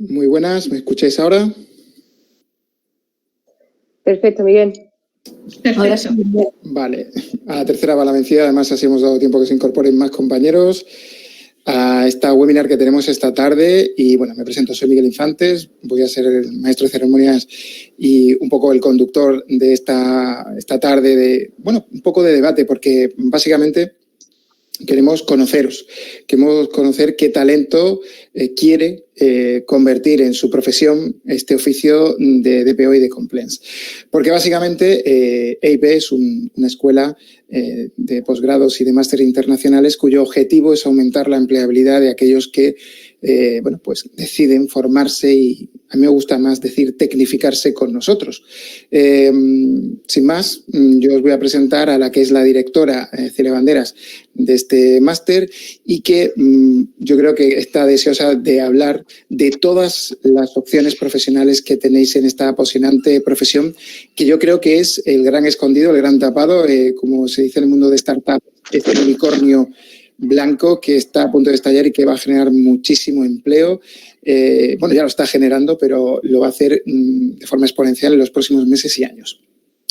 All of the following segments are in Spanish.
Muy buenas, ¿me escucháis ahora? Perfecto, Miguel. Perfecto. Vale, a la tercera va la vencida, además así hemos dado tiempo que se incorporen más compañeros a esta webinar que tenemos esta tarde. Y bueno, me presento, soy Miguel Infantes, voy a ser el maestro de ceremonias y un poco el conductor de esta tarde de, bueno, un poco de debate, porque básicamente queremos conoceros, queremos conocer qué talento quiere convertir en su profesión este oficio de DPO y de compliance. Porque básicamente EIP es una escuela de posgrados y de máster internacionales cuyo objetivo es aumentar la empleabilidad de aquellos que bueno, pues deciden formarse y a mí me gusta más decir tecnificarse con nosotros. Sin más, yo os voy a presentar a la que es la directora, Celia Banderas, de este máster y que yo creo que está deseosa de hablar de todas las opciones profesionales que tenéis en esta apasionante profesión, que yo creo que es el gran escondido, el gran tapado, como se dice en el mundo de startup, este unicornio blanco que está a punto de estallar y que va a generar muchísimo empleo. Bueno, ya lo está generando, pero lo va a hacer de forma exponencial en los próximos meses y años.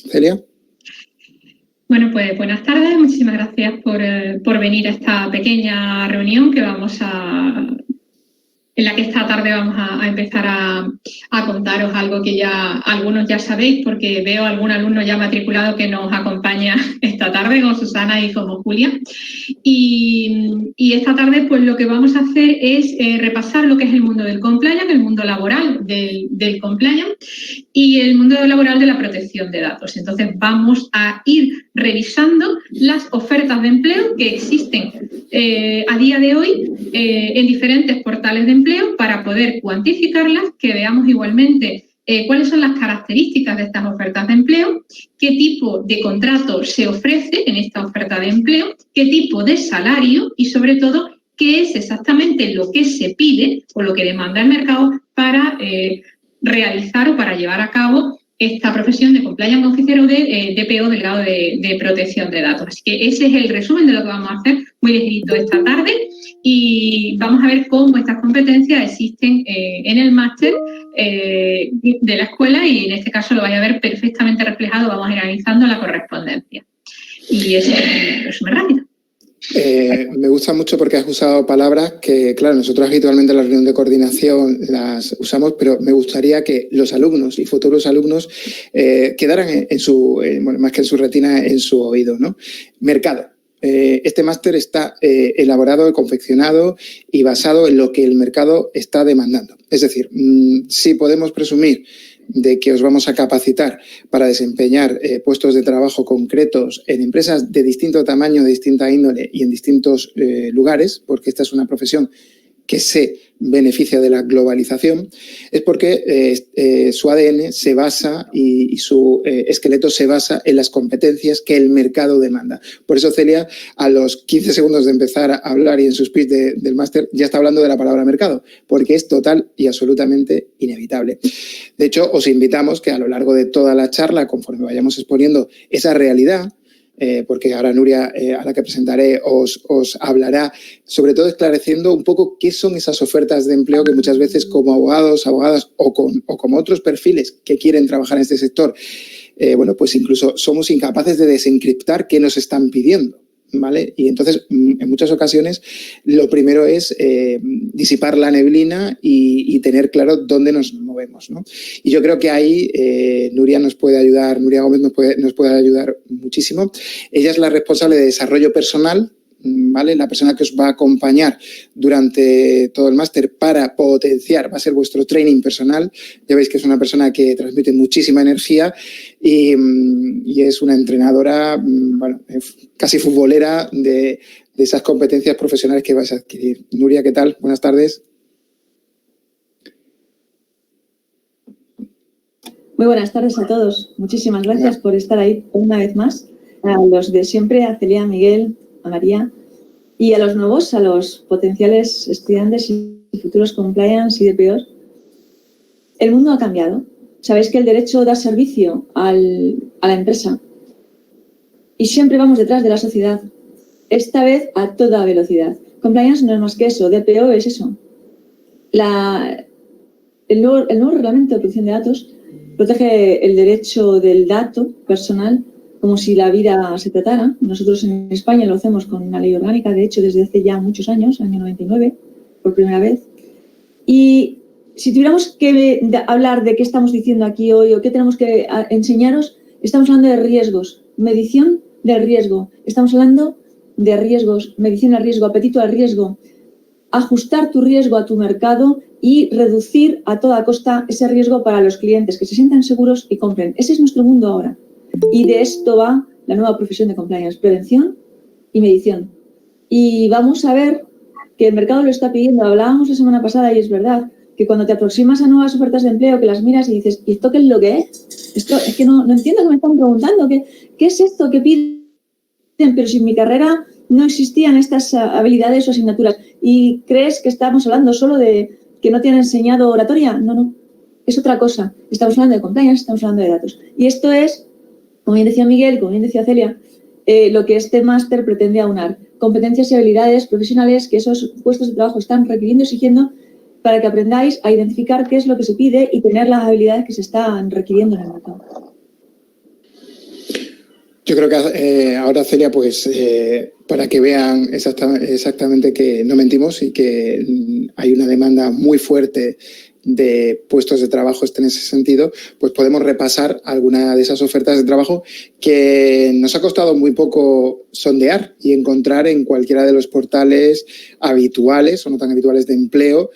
Celia. Bueno, pues buenas tardes. Muchísimas gracias por venir a esta pequeña reunión en la que esta tarde vamos a empezar a contaros algo que ya algunos ya sabéis, porque veo algún alumno ya matriculado que nos acompaña esta tarde, como Susana y como Julia. Y esta tarde pues lo que vamos a hacer es repasar lo que es el mundo del compliance, el mundo laboral del compliance y el mundo laboral de la protección de datos. Entonces vamos a ir revisando las ofertas de empleo que existen a día de hoy en diferentes portales de empleo para poder cuantificarlas, que veamos igualmente cuáles son las características de estas ofertas de empleo, qué tipo de contrato se ofrece en esta oferta de empleo, qué tipo de salario y, sobre todo, qué es exactamente lo que se pide o lo que demanda el mercado para realizar o para llevar a cabo esta profesión de compliance officer o de DPO, delegado de protección de datos. Así que ese es el resumen de lo que vamos a hacer muy ligerito esta tarde y vamos a ver cómo estas competencias existen en el máster de la escuela y en este caso lo vais a ver perfectamente reflejado. Vamos a ir analizando la correspondencia. Y ese es el resumen rápido. Me gusta mucho porque has usado palabras que, claro, nosotros habitualmente en la reunión de coordinación las usamos, pero me gustaría que los alumnos y futuros alumnos quedaran en su, bueno, más que en su retina, en su oído, ¿no? Mercado. Este máster está elaborado, confeccionado y basado en lo que el mercado está demandando. Es decir, sí podemos presumir de que os vamos a capacitar para desempeñar puestos de trabajo concretos en empresas de distinto tamaño, de distinta índole y en distintos lugares, porque esta es una profesión que se beneficia de la globalización, es porque su ADN se basa y su esqueleto se basa en las competencias que el mercado demanda. Por eso Celia, a los 15 segundos de empezar a hablar y en su speech del máster, ya está hablando de la palabra mercado, porque es total y absolutamente inevitable. De hecho, os invitamos que a lo largo de toda la charla, conforme vayamos exponiendo esa realidad, porque ahora Nuria, a la que presentaré, os hablará, sobre todo esclareciendo un poco qué son esas ofertas de empleo que muchas veces como abogados, abogadas o como otros perfiles que quieren trabajar en este sector, bueno, pues incluso somos incapaces de desencriptar qué nos están pidiendo, ¿vale? Y entonces, en muchas ocasiones, lo primero es disipar la neblina y tener claro dónde nos movemos, ¿no? Y yo creo que ahí Nuria nos puede ayudar, Nuria Gómez nos puede ayudar muchísimo. Ella es la responsable de desarrollo personal, ¿vale? La persona que os va a acompañar durante todo el máster para potenciar, va a ser vuestro training personal. Ya veis que es una persona que transmite muchísima energía y es una entrenadora, bueno, casi futbolera de esas competencias profesionales que vais a adquirir. Nuria, ¿qué tal? Buenas tardes. Muy buenas tardes a todos. Muchísimas gracias por estar ahí una vez más. A los de siempre, a Celia, a Miguel, a María y a los nuevos, a los potenciales estudiantes y futuros compliance y DPOs. El mundo ha cambiado. Sabéis que el derecho da servicio a la empresa y siempre vamos detrás de la sociedad, esta vez a toda velocidad. Compliance no es más que eso, DPO es eso. el nuevo reglamento de protección de datos protege el derecho del dato personal como si la vida se tratara. Nosotros en España lo hacemos con una ley orgánica, de hecho, desde hace ya muchos años, año 99, por primera vez. Y si tuviéramos que hablar de qué estamos diciendo aquí hoy o qué tenemos que enseñaros, estamos hablando de riesgos, medición del riesgo. Estamos hablando de riesgos, medición al riesgo, apetito al riesgo, ajustar tu riesgo a tu mercado y reducir a toda costa ese riesgo para los clientes, que se sientan seguros y compren. Ese es nuestro mundo ahora. Y de esto va la nueva profesión de compliance, prevención y medición. Y vamos a ver que el mercado lo está pidiendo. Hablábamos la semana pasada y es verdad que cuando te aproximas a nuevas ofertas de empleo, que las miras y dices, ¿y esto qué es lo que es? Esto es que no entiendo que me están preguntando. ¿Qué es esto que piden? Pero si en mi carrera no existían estas habilidades o asignaturas. ¿Y crees que estamos hablando solo de que no te han enseñado oratoria? No. Es otra cosa. Estamos hablando de compliance, estamos hablando de datos. Y esto es, como bien decía Miguel, como bien decía Celia, lo que este máster pretende aunar. Competencias y habilidades profesionales que esos puestos de trabajo están requiriendo y exigiendo para que aprendáis a identificar qué es lo que se pide y tener las habilidades que se están requiriendo en el mercado. Yo creo que ahora, Celia, pues para que vean exactamente que no mentimos y que hay una demanda muy fuerte de puestos de trabajo en ese sentido, pues podemos repasar alguna de esas ofertas de trabajo que nos ha costado muy poco sondear y encontrar en cualquiera de los portales habituales o no tan habituales de empleo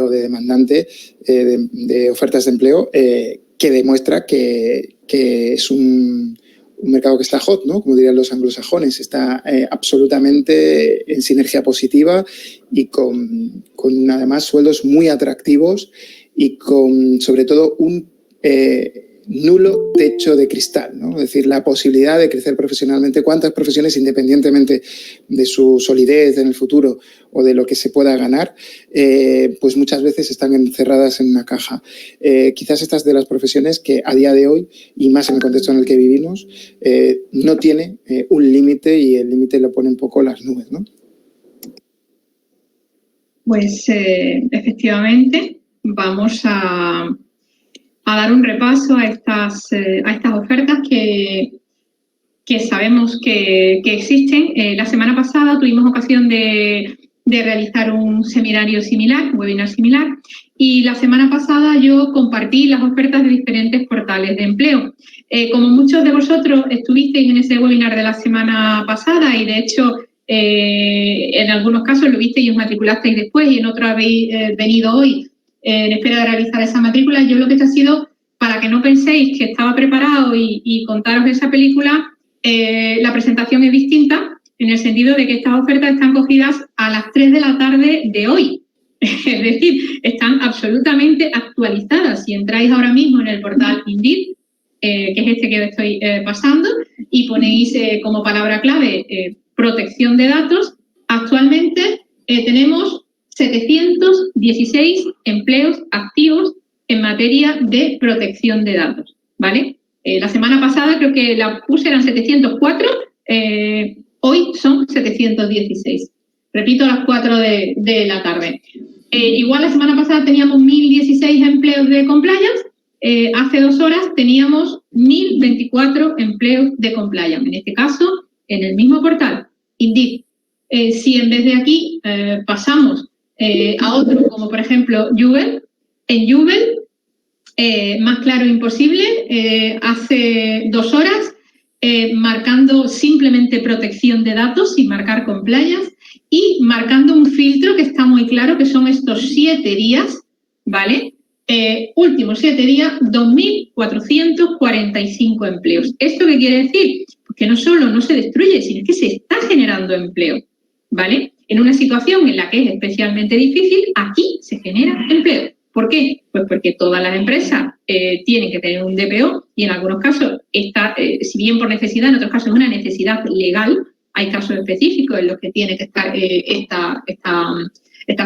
o de demandante de ofertas de empleo que demuestra que es un mercado que está hot, ¿no? Como dirían los anglosajones, está absolutamente en sinergia positiva y con además sueldos muy atractivos y con sobre todo un nulo techo de cristal, ¿no? Es decir, la posibilidad de crecer profesionalmente. ¿Cuántas profesiones, independientemente de su solidez en el futuro o de lo que se pueda ganar, pues muchas veces están encerradas en una caja? Quizás estas de las profesiones que a día de hoy, y más en el contexto en el que vivimos, no tiene un límite y el límite lo pone un poco las nubes, ¿no? Pues efectivamente vamos a dar un repaso a estas ofertas que sabemos que existen. La semana pasada tuvimos ocasión de realizar un seminario similar, un webinar similar, y la semana pasada yo compartí las ofertas de diferentes portales de empleo. Como muchos de vosotros estuvisteis en ese webinar de la semana pasada y de hecho en algunos casos lo visteis y os matriculasteis después y en otros habéis venido hoy en espera de realizar esa matrícula, yo lo que he hecho ha sido, para que no penséis que estaba preparado y contaros esa película, la presentación es distinta en el sentido de que estas ofertas están cogidas a las 3 de la tarde de hoy. Es decir, están absolutamente actualizadas. Si entráis ahora mismo en el portal Indeed, que es este que estoy pasando, y ponéis como palabra clave protección de datos, actualmente tenemos 716 empleos activos en materia de protección de datos, ¿vale? La semana pasada creo que la puse, eran 704, hoy son 716. Repito, a las 4 de la tarde. Igual la semana pasada teníamos 1.016 empleos de compliance, hace 2 horas teníamos 1.024 empleos de compliance, en este caso en el mismo portal, Indeed. Si en vez de aquí pasamos a otro, como por ejemplo Jubel, en Jubel, más claro imposible, hace 2 horas, marcando simplemente protección de datos sin marcar compliance y marcando un filtro que está muy claro, que son estos 7 días, ¿vale? Últimos 7 días, 2.445 empleos. ¿Esto qué quiere decir? Pues que no solo no se destruye, sino que se está generando empleo, ¿vale? En una situación en la que es especialmente difícil, aquí se genera empleo. ¿Por qué? Pues porque todas las empresas tienen que tener un DPO y en algunos casos, si bien por necesidad, en otros casos es una necesidad legal, hay casos específicos en los que tiene que estar esta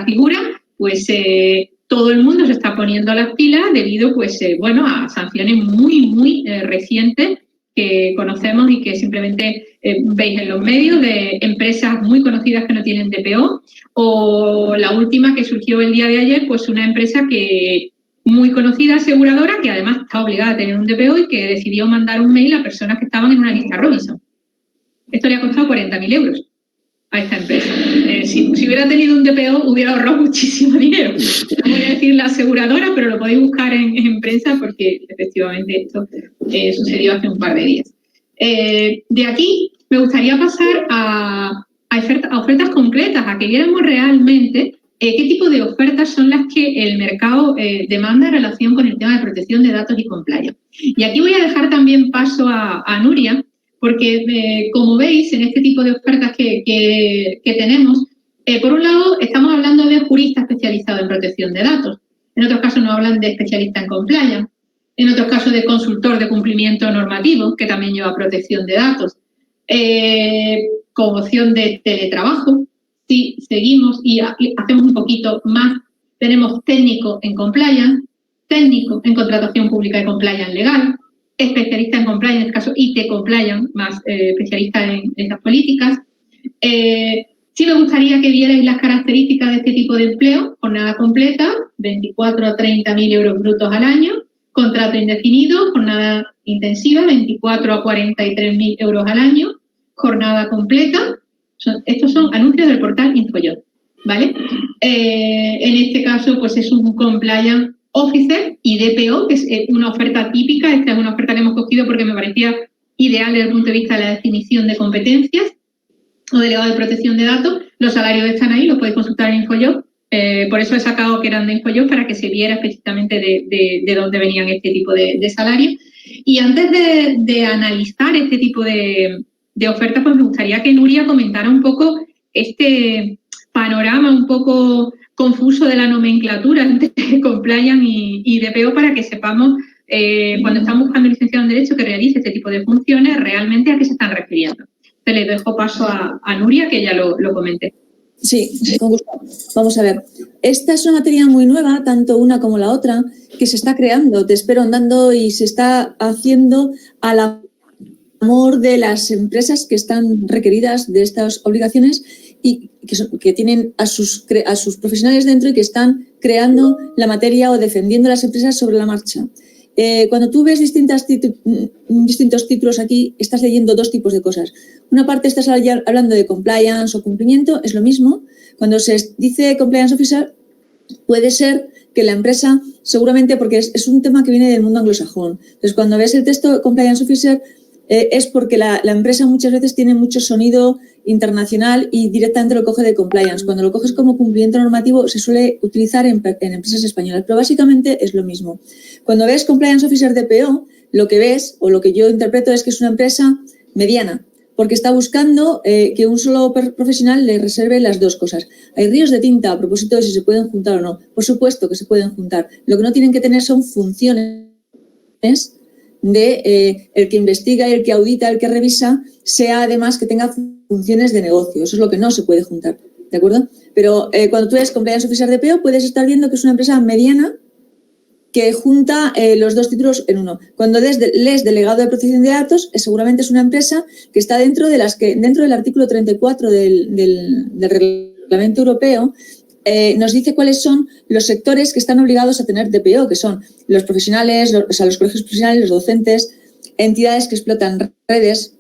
figura, pues todo el mundo se está poniendo las pilas debido pues, a sanciones muy recientes que conocemos y que simplemente veis en los medios de empresas muy conocidas que no tienen DPO, o la última que surgió el día de ayer, pues una empresa que muy conocida aseguradora que además está obligada a tener un DPO y que decidió mandar un mail a personas que estaban en una lista Robinson. Esto le ha costado 40.000 euros a esta empresa. Si hubiera tenido un DPO, hubiera ahorrado muchísimo dinero. No voy a decir la aseguradora, pero lo podéis buscar en prensa porque efectivamente esto sucedió hace un par de días. De aquí me gustaría pasar a ofertas concretas, a que viéramos realmente qué tipo de ofertas son las que el mercado demanda en relación con el tema de protección de datos y compliance. Y aquí voy a dejar también paso a Nuria, porque como veis en este tipo de ofertas que tenemos, por un lado estamos hablando de jurista especializado en protección de datos, en otros casos nos hablan de especialista en compliance, en otros casos de consultor de cumplimiento normativo, que también lleva protección de datos, con opción de teletrabajo. Si seguimos y hacemos un poquito más, tenemos técnico en compliance, técnico en contratación pública y compliance legal, especialista en compliance, en este caso IT compliance, más especialista en estas políticas. Sí me gustaría que vierais las características de este tipo de empleo: jornada completa, 24 a 30.000 euros brutos al año, contrato indefinido, jornada intensiva, 24 a 43.000 euros al año, jornada completa. Estos son anuncios del portal InfoJob, ¿vale? En este caso, pues es un compliance officer y DPO, que es una oferta típica. Esta es una oferta que hemos cogido porque me parecía ideal desde el punto de vista de la definición de competencias o delegado de protección de datos. Los salarios están ahí, los podéis consultar en InfoJob. Por eso he sacado que eran de InfoJob, para que se viera específicamente de dónde venían este tipo de salarios. Y antes de analizar este tipo de ofertas, pues me gustaría que Nuria comentara un poco este panorama un poco confuso de la nomenclatura entre compliance y DPO, para que sepamos, cuando están buscando licenciado en Derecho que realice este tipo de funciones, realmente a qué se están refiriendo. Te le dejo paso a Nuria, que ya lo comente. Sí, con gusto. Vamos a ver. Esta es una materia muy nueva, tanto una como la otra, que se está creando, te espero andando, y se está haciendo al amor de las empresas que están requeridas de estas obligaciones y que tienen a sus profesionales dentro y que están creando la materia o defendiendo las empresas sobre la marcha. Cuando tú ves distintos títulos aquí, estás leyendo dos tipos de cosas. Una parte estás hablando de compliance o cumplimiento, es lo mismo. Cuando se dice compliance officer, puede ser que la empresa, seguramente porque es un tema que viene del mundo anglosajón. Entonces, cuando ves el texto compliance officer, es porque la empresa muchas veces tiene mucho sonido internacional y directamente lo coge de compliance. Cuando lo coges como cumplimiento normativo, se suele utilizar en empresas españolas, pero básicamente es lo mismo. Cuando ves compliance officer DPO, lo que ves, o lo que yo interpreto, es que es una empresa mediana, porque está buscando que un solo profesional le reserve las dos cosas. Hay ríos de tinta a propósito de si se pueden juntar o no. Por supuesto que se pueden juntar. Lo que no tienen que tener son funciones de el que investiga y el que audita, el que revisa, sea además que tenga funciones de negocio. Eso es lo que no se puede juntar, ¿de acuerdo? Pero cuando tú eres compliance officer DPO, puedes estar viendo que es una empresa mediana que junta los dos títulos en uno. Cuando lees delegado de protección de datos, seguramente es una empresa que está dentro del artículo 34 del Reglamento Europeo. Nos dice cuáles son los sectores que están obligados a tener DPO, que son los profesionales, los colegios profesionales, los docentes, entidades que explotan redes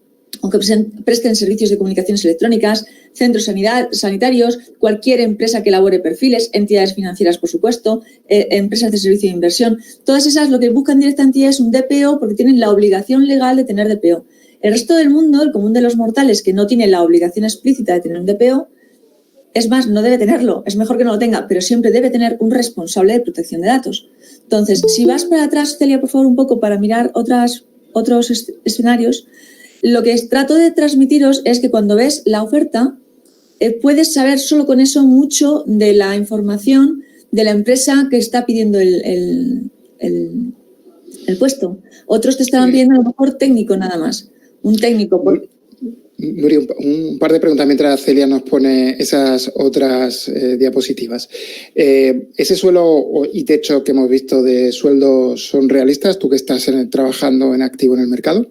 o que presten servicios de comunicaciones electrónicas, centros sanitarios, cualquier empresa que elabore perfiles, entidades financieras, por supuesto, empresas de servicio de inversión. Todas esas lo que buscan directamente es un DPO porque tienen la obligación legal de tener DPO. El resto del mundo, el común de los mortales, que no tiene la obligación explícita de tener un DPO, es más, no debe tenerlo, es mejor que no lo tenga, pero siempre debe tener un responsable de protección de datos. Entonces, si vas para atrás, Celia, por favor, un poco para mirar otros escenarios, lo que trato de transmitiros es que cuando ves la oferta, puedes saber solo con eso mucho de la información de la empresa que está pidiendo el puesto. Otros te estaban pidiendo a lo mejor técnico nada más, un técnico. Nuria, un par de preguntas mientras Celia nos pone esas otras diapositivas. ¿Ese suelo y techo que hemos visto de sueldos son realistas? ¿Tú que estás trabajando en activo en el mercado?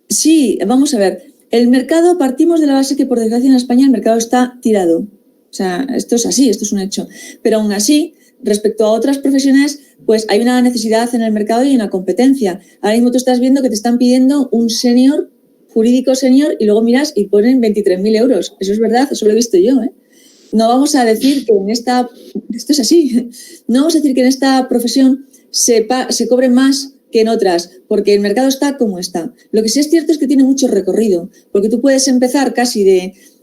Sí, vamos a ver. El mercado, partimos de la base que, por desgracia, en España el mercado está tirado. O sea, esto es así, esto es un hecho. Pero aún así, respecto a otras profesiones, pues hay una necesidad en el mercado y una competencia. Ahora mismo tú estás viendo que te están pidiendo un senior, jurídico senior, y luego miras y ponen 23.000 euros. Eso es verdad, eso lo he visto yo, ¿eh? No vamos a decir que esto es así, no vamos a decir que en esta profesión se cobre más que en otras, porque el mercado está como está. Lo que sí es cierto es que tiene mucho recorrido, porque tú puedes empezar casi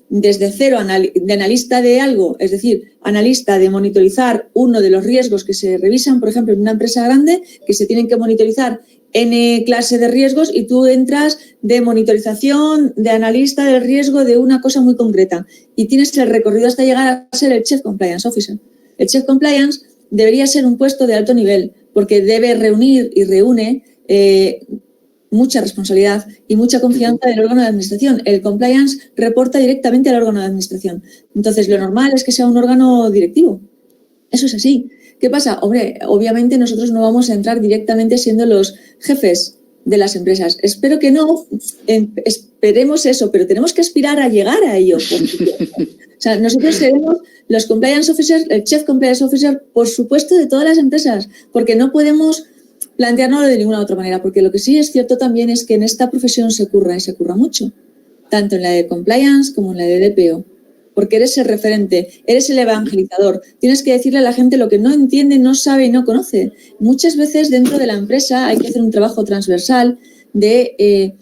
desde cero de analista de algo, es decir, analista de monitorizar uno de los riesgos que se revisan, por ejemplo, en una empresa grande, que se tienen que monitorizar N clase de riesgos, y tú entras de monitorización, de analista del riesgo de una cosa muy concreta, y tienes el recorrido hasta llegar a ser el Chief Compliance Officer. El Chief Compliance debería ser un puesto de alto nivel, porque debe reunir y reúne mucha responsabilidad y mucha confianza del órgano de administración. El compliance reporta directamente al órgano de administración. Entonces, lo normal es que sea un órgano directivo. Eso es así. ¿Qué pasa? Hombre, obviamente nosotros no vamos a entrar directamente siendo los jefes de las empresas. Espero que no, esperemos eso, pero tenemos que aspirar a llegar a ello. O sea, nosotros seremos los compliance officers, el Chief Compliance Officer, por supuesto, de todas las empresas, porque no podemos planteárnoslo de ninguna otra manera, porque lo que sí es cierto también es que en esta profesión se curra mucho, tanto en la de compliance como en la de DPO, porque eres el referente, eres el evangelizador, tienes que decirle a la gente lo que no entiende, no sabe y no conoce. Muchas veces dentro de la empresa hay que hacer un trabajo transversal de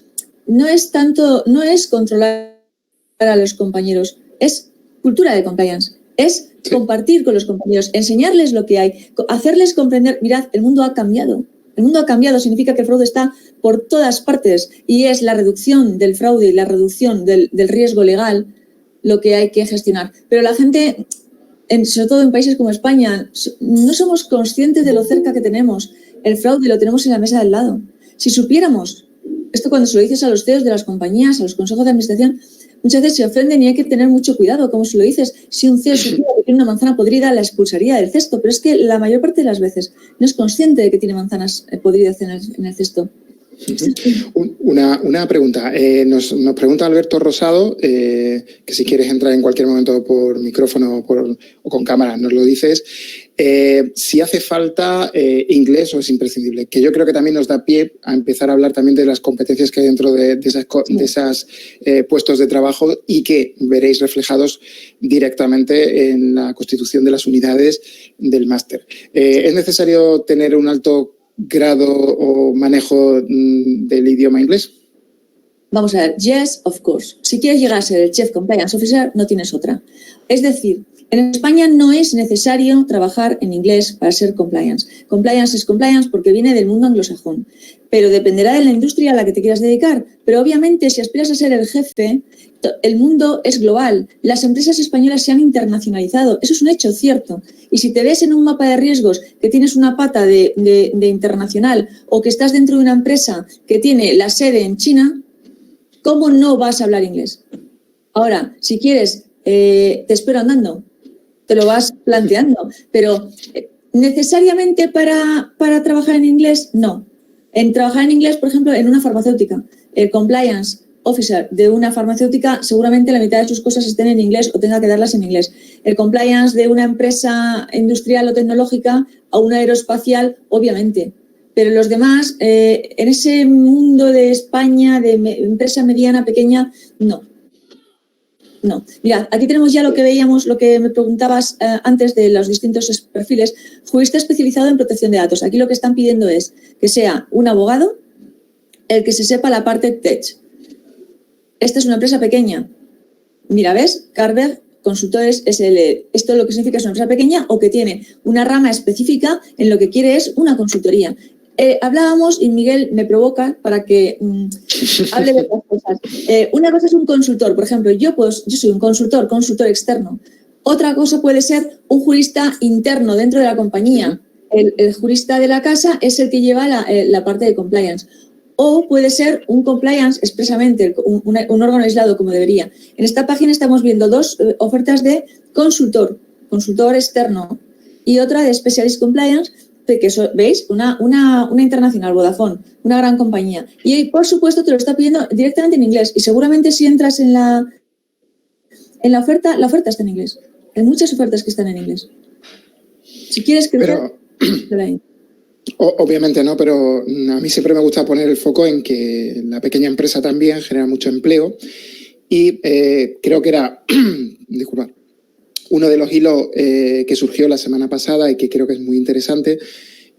no es controlar a los compañeros, es cultura de compliance, es compartir con los compañeros, enseñarles lo que hay, hacerles comprender. Mirad, el mundo ha cambiado. El mundo ha cambiado, significa que el fraude está por todas partes, y es la reducción del fraude y la reducción del riesgo legal lo que hay que gestionar. Pero la gente, sobre todo en países como España, no somos conscientes de lo cerca que tenemos. El fraude lo tenemos en la mesa del lado. Si supiéramos, esto cuando se lo dices a los CEOs de las compañías, a los consejos de administración, muchas veces se ofenden y hay que tener mucho cuidado, como se lo dices. Si un CEO supiera que tiene una manzana podrida, la expulsaría del cesto, pero es que la mayor parte de las veces no es consciente de que tiene manzanas podridas en el cesto. Una pregunta. Nos pregunta Alberto Rosado, que si quieres entrar en cualquier momento por micrófono o con cámara, nos lo dices. Si hace falta inglés o es imprescindible, que yo creo que también nos da pie a empezar a hablar también de las competencias que hay dentro de esas puestos de trabajo, y que veréis reflejados directamente en la constitución de las unidades del máster. ¿Es necesario tener un alto grado o manejo del idioma inglés? Vamos a ver, yes, of course. Si quieres llegar a ser el Chief Compliance Officer, no tienes otra. Es decir, en España no es necesario trabajar en inglés para ser compliance. Compliance es compliance porque viene del mundo anglosajón, pero dependerá de la industria a la que te quieras dedicar. Pero obviamente, si aspiras a ser el jefe, el mundo es global. Las empresas españolas se han internacionalizado. Eso es un hecho cierto. Y si te ves en un mapa de riesgos que tienes una pata de internacional, o que estás dentro de una empresa que tiene la sede en China, ¿cómo no vas a hablar inglés? Ahora, si quieres, te espero andando. Te lo vas planteando. Pero necesariamente para trabajar en inglés, no. En trabajar en inglés, por ejemplo, en una farmacéutica, el compliance officer de una farmacéutica, seguramente la mitad de sus cosas estén en inglés o tenga que darlas en inglés. El compliance de una empresa industrial o tecnológica a una aeroespacial, obviamente. Pero los demás, en ese mundo de España, de empresa mediana, pequeña, no. No. Mirad, aquí tenemos ya lo que veíamos, lo que me preguntabas antes de los distintos perfiles. Jurista especializado en protección de datos. Aquí lo que están pidiendo es que sea un abogado el que se sepa la parte tech. Esta es una empresa pequeña. Mira, ¿ves? Carver, consultores SLE. Esto lo que significa es una empresa pequeña o que tiene una rama específica en lo que quiere es una consultoría. Hablábamos, y Miguel me provoca para que hable de otras cosas. Una cosa es un consultor, por ejemplo, yo soy un consultor externo. Otra cosa puede ser un jurista interno dentro de la compañía. El jurista de la casa es el que lleva la parte de compliance. O puede ser un compliance expresamente, un órgano aislado como debería. En esta página estamos viendo dos ofertas de consultor externo, y otra de specialist compliance, que veis, una internacional, Vodafone, una gran compañía. Y por supuesto te lo está pidiendo directamente en inglés, y seguramente si entras en la oferta está en inglés. Hay muchas ofertas que están en inglés. Si quieres crecer, Obviamente no, pero a mí siempre me gusta poner el foco en que la pequeña empresa también genera mucho empleo y creo que era, disculpa, uno de los hilos que surgió la semana pasada y que creo que es muy interesante,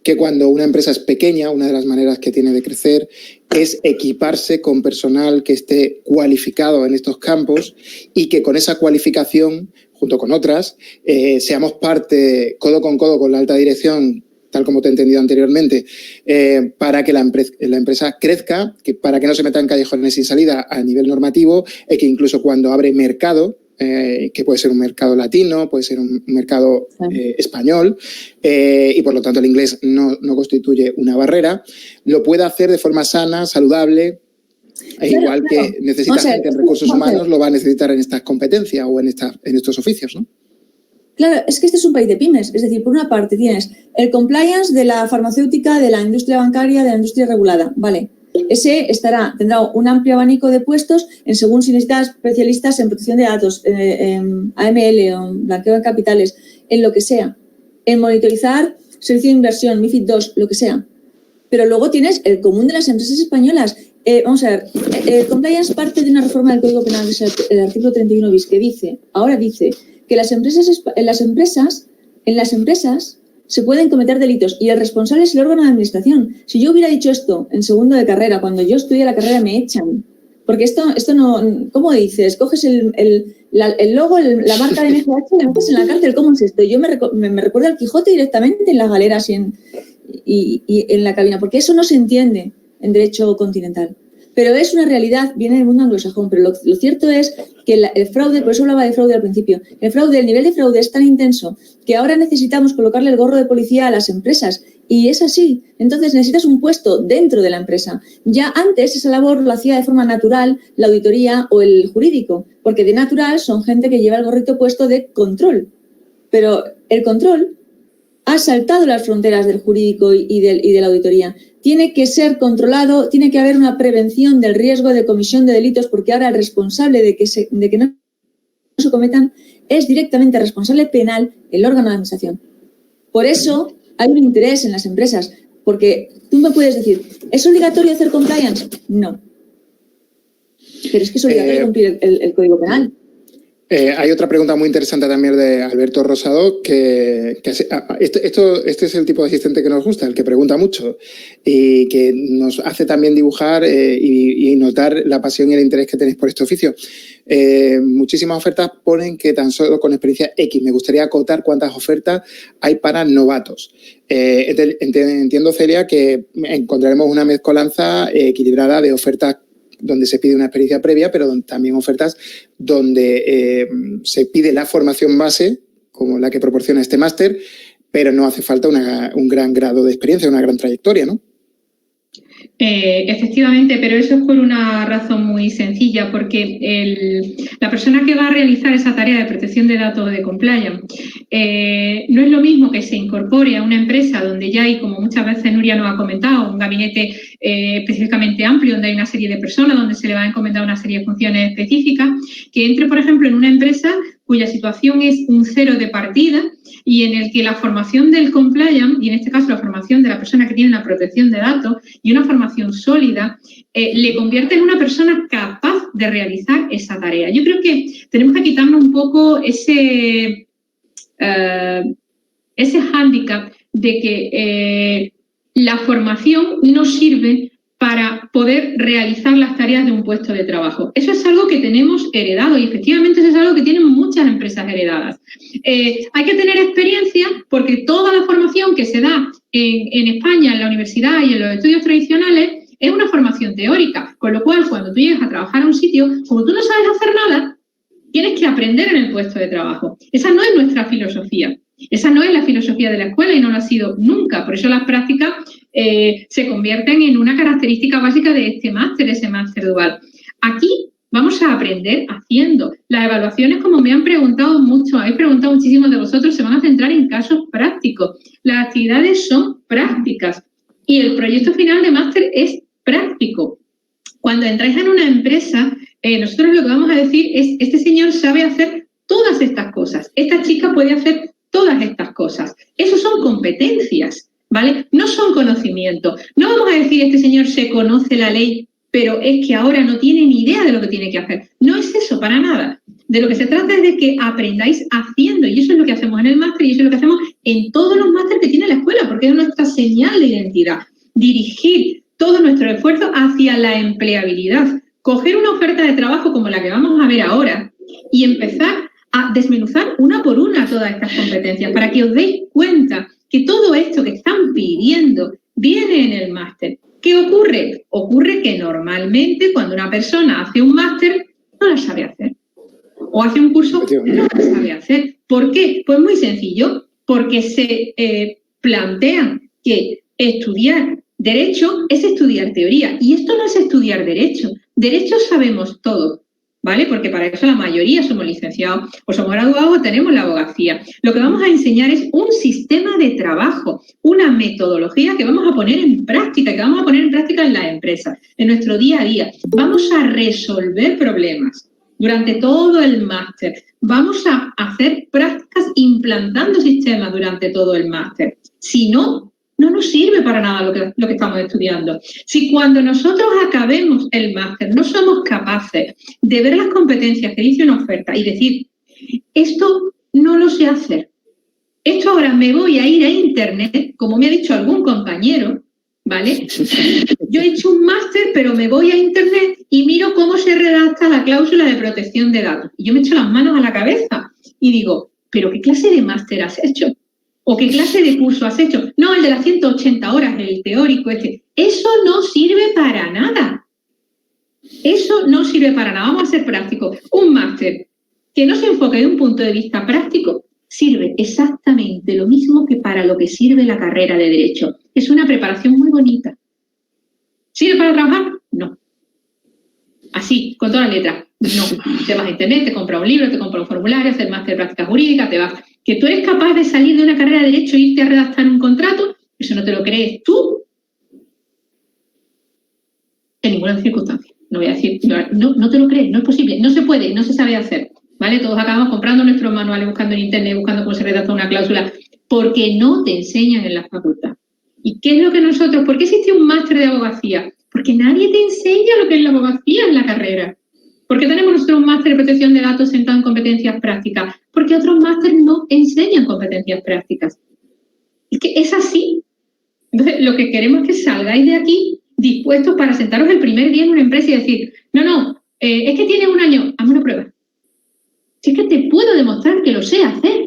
que cuando una empresa es pequeña, una de las maneras que tiene de crecer es equiparse con personal que esté cualificado en estos campos y que con esa cualificación, junto con otras, seamos parte, codo con la alta dirección, tal como te he entendido anteriormente, para que la empresa crezca, para que no se meta en callejones sin salida a nivel normativo, y que incluso cuando abre mercado, que puede ser un mercado latino, puede ser un mercado español, y por lo tanto el inglés no constituye una barrera, lo pueda hacer de forma sana, saludable, igual que necesita gente en recursos humanos, lo va a necesitar en estas competencias o en estos oficios, ¿no? Claro, es que este es un país de pymes. Es decir, por una parte tienes el compliance de la farmacéutica, de la industria bancaria, de la industria regulada. Vale, ese tendrá un amplio abanico de puestos según si necesitas especialistas en protección de datos, en AML o en blanqueo de capitales, en lo que sea. En monitorizar servicio de inversión, MiFID II, lo que sea. Pero luego tienes el común de las empresas españolas. Vamos a ver, el compliance parte de una reforma del Código Penal, es el artículo 31 bis, que dice que en las empresas se pueden cometer delitos y el responsable es el órgano de administración. Si yo hubiera dicho esto en segundo de carrera, cuando yo estudié la carrera me echan. Porque esto no, ¿cómo dices? Coges el logo, la marca de MGH y la metes en la cárcel. ¿Cómo es esto? Yo me recuerdo al Quijote directamente en las galeras y en la cabina, porque eso no se entiende en derecho continental. Pero es una realidad, viene del mundo anglosajón, pero lo cierto es que el fraude, por eso hablaba de fraude al principio, el nivel de fraude es tan intenso que ahora necesitamos colocarle el gorro de policía a las empresas y es así. Entonces necesitas un puesto dentro de la empresa. Ya antes esa labor lo hacía de forma natural la auditoría o el jurídico, porque de natural son gente que lleva el gorrito puesto de control. Pero el control ha saltado las fronteras del jurídico y de la auditoría. Tiene que ser controlado, tiene que haber una prevención del riesgo de comisión de delitos, porque ahora el responsable de que no se cometan es directamente responsable penal el órgano de administración. Por eso hay un interés en las empresas, porque tú me puedes decir, ¿es obligatorio hacer compliance? No. Pero es que es obligatorio cumplir el Código Penal. Hay otra pregunta muy interesante también de Alberto Rosado, que este es el tipo de asistente que nos gusta, el que pregunta mucho y que nos hace también dibujar y notar la pasión y el interés que tenéis por este oficio. Muchísimas ofertas ponen que tan solo con experiencia X. Me gustaría acotar cuántas ofertas hay para novatos. Entiendo, Celia, que encontraremos una mezcolanza equilibrada de ofertas donde se pide una experiencia previa, pero también ofertas donde se pide la formación base, como la que proporciona este máster, pero no hace falta un gran grado de experiencia, una gran trayectoria, ¿no? Efectivamente, pero eso es por una razón muy sencilla, porque la persona que va a realizar esa tarea de protección de datos de compliance no es lo mismo que se incorpore a una empresa donde ya hay, como muchas veces Nuria nos ha comentado, un gabinete específicamente amplio, donde hay una serie de personas, donde se le va a encomendar una serie de funciones específicas, que entre, por ejemplo, en una empresa cuya situación es un cero de partida y en el que la formación del compliance, y en este caso la formación de la persona que tiene la protección de datos y una formación sólida, le convierte en una persona capaz de realizar esa tarea. Yo creo que tenemos que quitarnos un poco ese hándicap de que la formación no sirve para poder realizar las tareas de un puesto de trabajo. Eso es algo que tenemos heredado y efectivamente eso es algo que tienen muchas empresas heredadas. Hay que tener experiencia porque toda la formación que se da en España, en la universidad y en los estudios tradicionales es una formación teórica, con lo cual cuando tú llegas a trabajar a un sitio, como tú no sabes hacer nada, tienes que aprender en el puesto de trabajo. Esa no es nuestra filosofía. Esa no es la filosofía de la escuela y no lo ha sido nunca. Por eso las prácticas se convierten en una característica básica de este máster, ese máster dual. Aquí vamos a aprender haciendo. Las evaluaciones, como me han preguntado mucho, habéis preguntado muchísimos de vosotros, se van a centrar en casos prácticos. Las actividades son prácticas y el proyecto final de máster es práctico. Cuando entráis en una empresa, nosotros lo que vamos a decir es, este señor sabe hacer todas estas cosas, esta chica puede hacer todas estas cosas. Eso son competencias. ¿vale? No son conocimientos. No vamos a decir, este señor se conoce la ley, pero es que ahora no tiene ni idea de lo que tiene que hacer. No es eso, para nada. De lo que se trata es de que aprendáis haciendo, y eso es lo que hacemos en el máster, y eso es lo que hacemos en todos los másteres que tiene la escuela, porque es nuestra señal de identidad. Dirigir todo nuestro esfuerzo hacia la empleabilidad. Coger una oferta de trabajo como la que vamos a ver ahora y empezar a desmenuzar una por una todas estas competencias para que os deis cuenta que todo esto que están pidiendo viene en el máster. ¿Qué ocurre? Ocurre que normalmente cuando una persona hace un máster no la sabe hacer. O hace un curso no la sabe hacer. ¿Por qué? Pues muy sencillo, porque se plantean que estudiar Derecho es estudiar teoría, y esto no es estudiar Derecho. Derecho sabemos todo, ¿vale? Porque para eso la mayoría somos licenciados, o somos graduados, o tenemos la abogacía. Lo que vamos a enseñar es un sistema de trabajo, una metodología que vamos a poner en práctica, en las empresas, en nuestro día a día. Vamos a resolver problemas durante todo el máster. Vamos a hacer prácticas implantando sistemas durante todo el máster. Si no, no nos sirve para nada lo que estamos estudiando. Si cuando nosotros acabemos el máster no somos capaces de ver las competencias que dice una oferta y decir, esto no lo sé hacer, esto ahora me voy a ir a Internet, como me ha dicho algún compañero, ¿vale? Yo he hecho un máster, pero me voy a Internet y miro cómo se redacta la cláusula de protección de datos. Y yo me echo las manos a la cabeza y digo, ¿pero qué clase de máster has hecho? ¿O qué clase de curso has hecho? No, el de las 180 horas, el teórico este. Eso no sirve para nada. Eso no sirve para nada. Vamos a ser prácticos. Un máster que no se enfoque de un punto de vista práctico sirve exactamente lo mismo que para lo que sirve la carrera de Derecho. Es una preparación muy bonita. ¿Sirve para trabajar? No. Así, con todas las letras. No. Te vas a Internet, te compras un libro, te compras un formulario, haces máster de práctica jurídica, te vas... Que tú eres capaz de salir de una carrera de Derecho e irte a redactar un contrato, eso no te lo crees tú en ninguna circunstancia. No voy a decir, no te lo crees, no es posible, no se puede, no se sabe hacer, ¿vale? Todos acabamos comprando nuestros manuales, buscando en Internet, buscando cómo se redacta una cláusula, porque no te enseñan en la facultad. ¿Y qué es lo que nosotros, por qué existe un máster de abogacía? Porque nadie te enseña lo que es la abogacía en la carrera. ¿Por qué tenemos nosotros un máster de protección de datos sentado en competencias prácticas? Porque otros másteres no enseñan competencias prácticas. Es que es así. Entonces, lo que queremos es que salgáis de aquí dispuestos para sentaros el primer día en una empresa y decir, es que tienes un año, hazme una prueba. Si es que te puedo demostrar que lo sé hacer.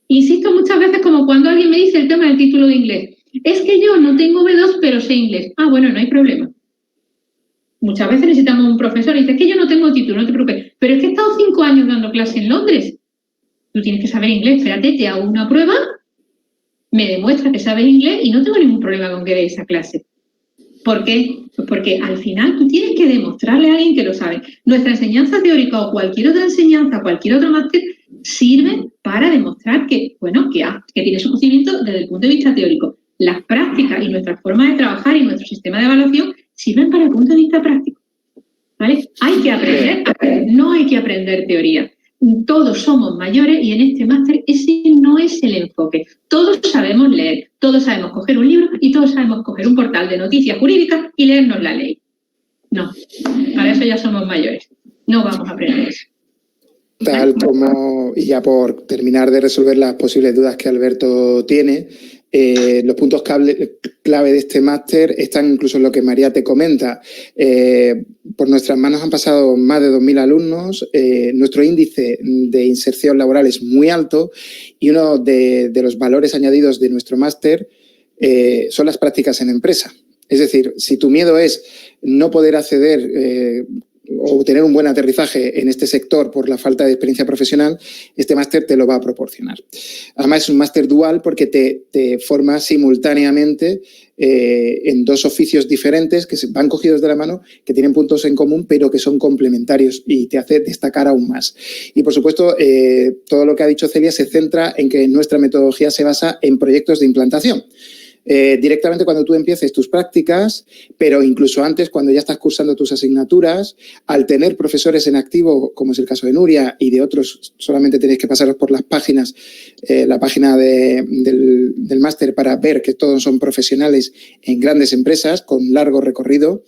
Insisto muchas veces como cuando alguien me dice el tema del título de inglés. Es que yo no tengo B2, pero sé inglés. Ah, bueno, no hay problema. Muchas veces necesitamos un profesor y dice, es que yo no tengo título, no te preocupes. Pero es que he estado 5 años dando clase en Londres. Tú tienes que saber inglés. Espérate, te hago una prueba, me demuestra que sabes inglés y no tengo ningún problema con que dé esa clase. ¿Por qué? Pues porque al final tú tienes que demostrarle a alguien que lo sabe. Nuestra enseñanza teórica o cualquier otra enseñanza, cualquier otro máster, sirven para demostrar que tiene su conocimiento desde el punto de vista teórico. Las prácticas y nuestra forma de trabajar y nuestro sistema de evaluación sirven para el punto de vista práctico, ¿vale? Hay que aprender, no hay que aprender teoría. Todos somos mayores y en este máster ese no es el enfoque. Todos sabemos leer, todos sabemos coger un libro y todos sabemos coger un portal de noticias jurídicas y leernos la ley. No, para eso ya somos mayores. No vamos a aprender eso. Tal como, y ya por terminar de resolver las posibles dudas que Alberto tiene, los puntos clave de este máster están incluso en lo que María te comenta. Por nuestras manos han pasado más de 2.000 alumnos, nuestro índice de inserción laboral es muy alto y uno de los valores añadidos de nuestro máster son las prácticas en empresa. Es decir, si tu miedo es no poder acceder o tener un buen aterrizaje en este sector por la falta de experiencia profesional, este máster te lo va a proporcionar. Además, es un máster dual porque te forma simultáneamente en 2 oficios diferentes que se van cogidos de la mano, que tienen puntos en común, pero que son complementarios y te hace destacar aún más. Y, por supuesto, todo lo que ha dicho Celia se centra en que nuestra metodología se basa en proyectos de implantación. directamente cuando tú empieces tus prácticas, pero incluso antes, cuando ya estás cursando tus asignaturas, al tener profesores en activo, como es el caso de Nuria y de otros, solamente tenéis que pasaros por las páginas, la página del máster para ver que todos son profesionales en grandes empresas con largo recorrido,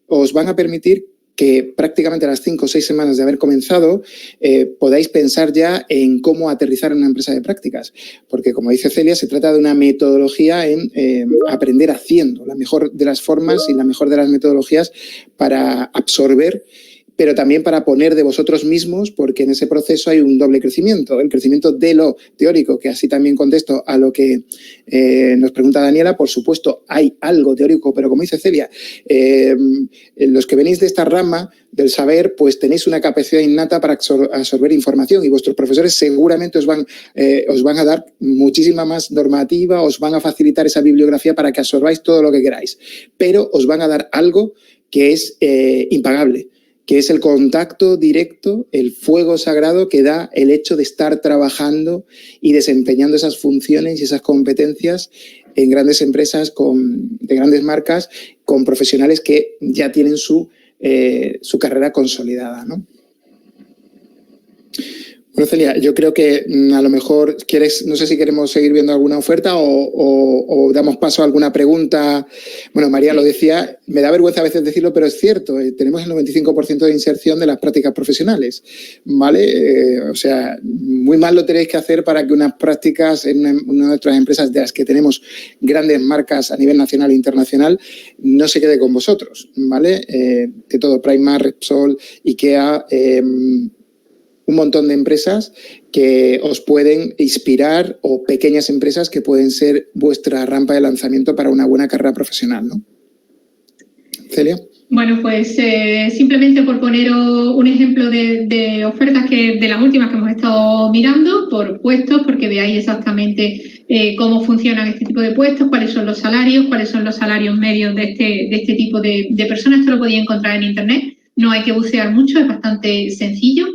os van a permitir que prácticamente a las 5 o 6 semanas de haber comenzado podáis pensar ya en cómo aterrizar en una empresa de prácticas. Porque, como dice Celia, se trata de una metodología en aprender haciendo, la mejor de las formas y la mejor de las metodologías para absorber, pero también para poner de vosotros mismos, porque en ese proceso hay un doble crecimiento. El crecimiento de lo teórico, que así también contesto a lo que nos pregunta Daniela. Por supuesto, hay algo teórico, pero como dice Celia, los que venís de esta rama del saber, pues tenéis una capacidad innata para absorber información y vuestros profesores seguramente os van a dar muchísima más normativa, os van a facilitar esa bibliografía para que absorbáis todo lo que queráis, pero os van a dar algo que es impagable, que es el contacto directo, el fuego sagrado que da el hecho de estar trabajando y desempeñando esas funciones y esas competencias en grandes empresas, de grandes marcas, con profesionales que ya tienen su carrera consolidada, ¿no? Bueno, Celia, yo creo que a lo mejor no sé si queremos seguir viendo alguna oferta o damos paso a alguna pregunta. Bueno, María lo decía, me da vergüenza a veces decirlo, pero es cierto, tenemos el 95% de inserción de las prácticas profesionales, ¿vale? O sea, muy mal lo tenéis que hacer para que unas prácticas en una de nuestras empresas de las que tenemos grandes marcas a nivel nacional e internacional no se quede con vosotros, ¿vale? De todo, Primark, Repsol, IKEA, un montón de empresas que os pueden inspirar o pequeñas empresas que pueden ser vuestra rampa de lanzamiento para una buena carrera profesional, ¿no? Celia. Bueno, pues simplemente por poneros un ejemplo de ofertas de las últimas que hemos estado mirando por puestos, porque veáis exactamente cómo funcionan este tipo de puestos, cuáles son los salarios medios de este tipo de personas. Esto lo podéis encontrar en internet. No hay que bucear mucho, es bastante sencillo.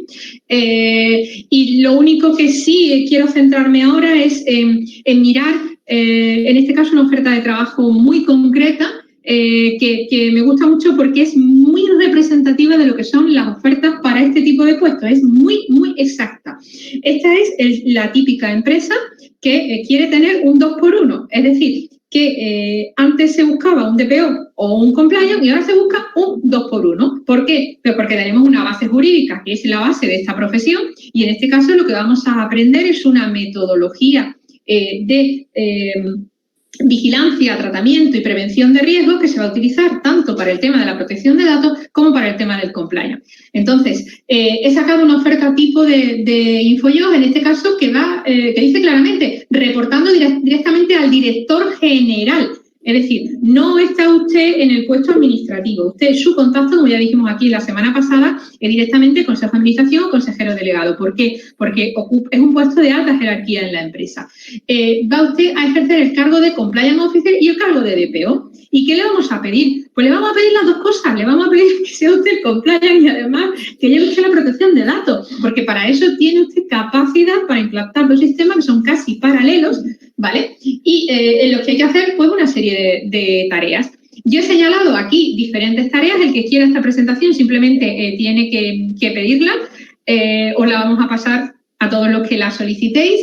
Y lo único que sí quiero centrarme ahora es en mirar, en este caso, una oferta de trabajo muy concreta que me gusta mucho porque es muy representativa de lo que son las ofertas para este tipo de puestos. Es muy, muy exacta. Esta es la típica empresa que quiere tener un 2x1, es decir, que antes se buscaba un DPO o un compliance y ahora se busca un 2x1. ¿Por qué? Pues porque tenemos una base jurídica que es la base de esta profesión y en este caso lo que vamos a aprender es una metodología de vigilancia, tratamiento y prevención de riesgos que se va a utilizar tanto para el tema de la protección de datos como para el tema del compliance. Entonces, he sacado una oferta tipo de InfoJobs, en este caso, que dice claramente, reportando directamente al director general. Es decir, no está usted en el puesto administrativo. Usted, su contacto, como ya dijimos aquí la semana pasada, es directamente Consejo de Administración o consejero delegado. ¿Por qué? Porque es un puesto de alta jerarquía en la empresa. Va usted a ejercer el cargo de Compliance Officer y el cargo de DPO. ¿Y qué le vamos a pedir? Pues le vamos a pedir las dos cosas. Le vamos a pedir que sea usted compliance y además que lleve usted la protección de datos, porque para eso tiene usted capacidad para implantar dos sistemas que son casi paralelos, ¿vale? Y en los que hay que hacer pues una serie de tareas. Yo he señalado aquí diferentes tareas. El que quiera esta presentación simplemente tiene que pedirla. Os la vamos a pasar a todos los que la solicitéis.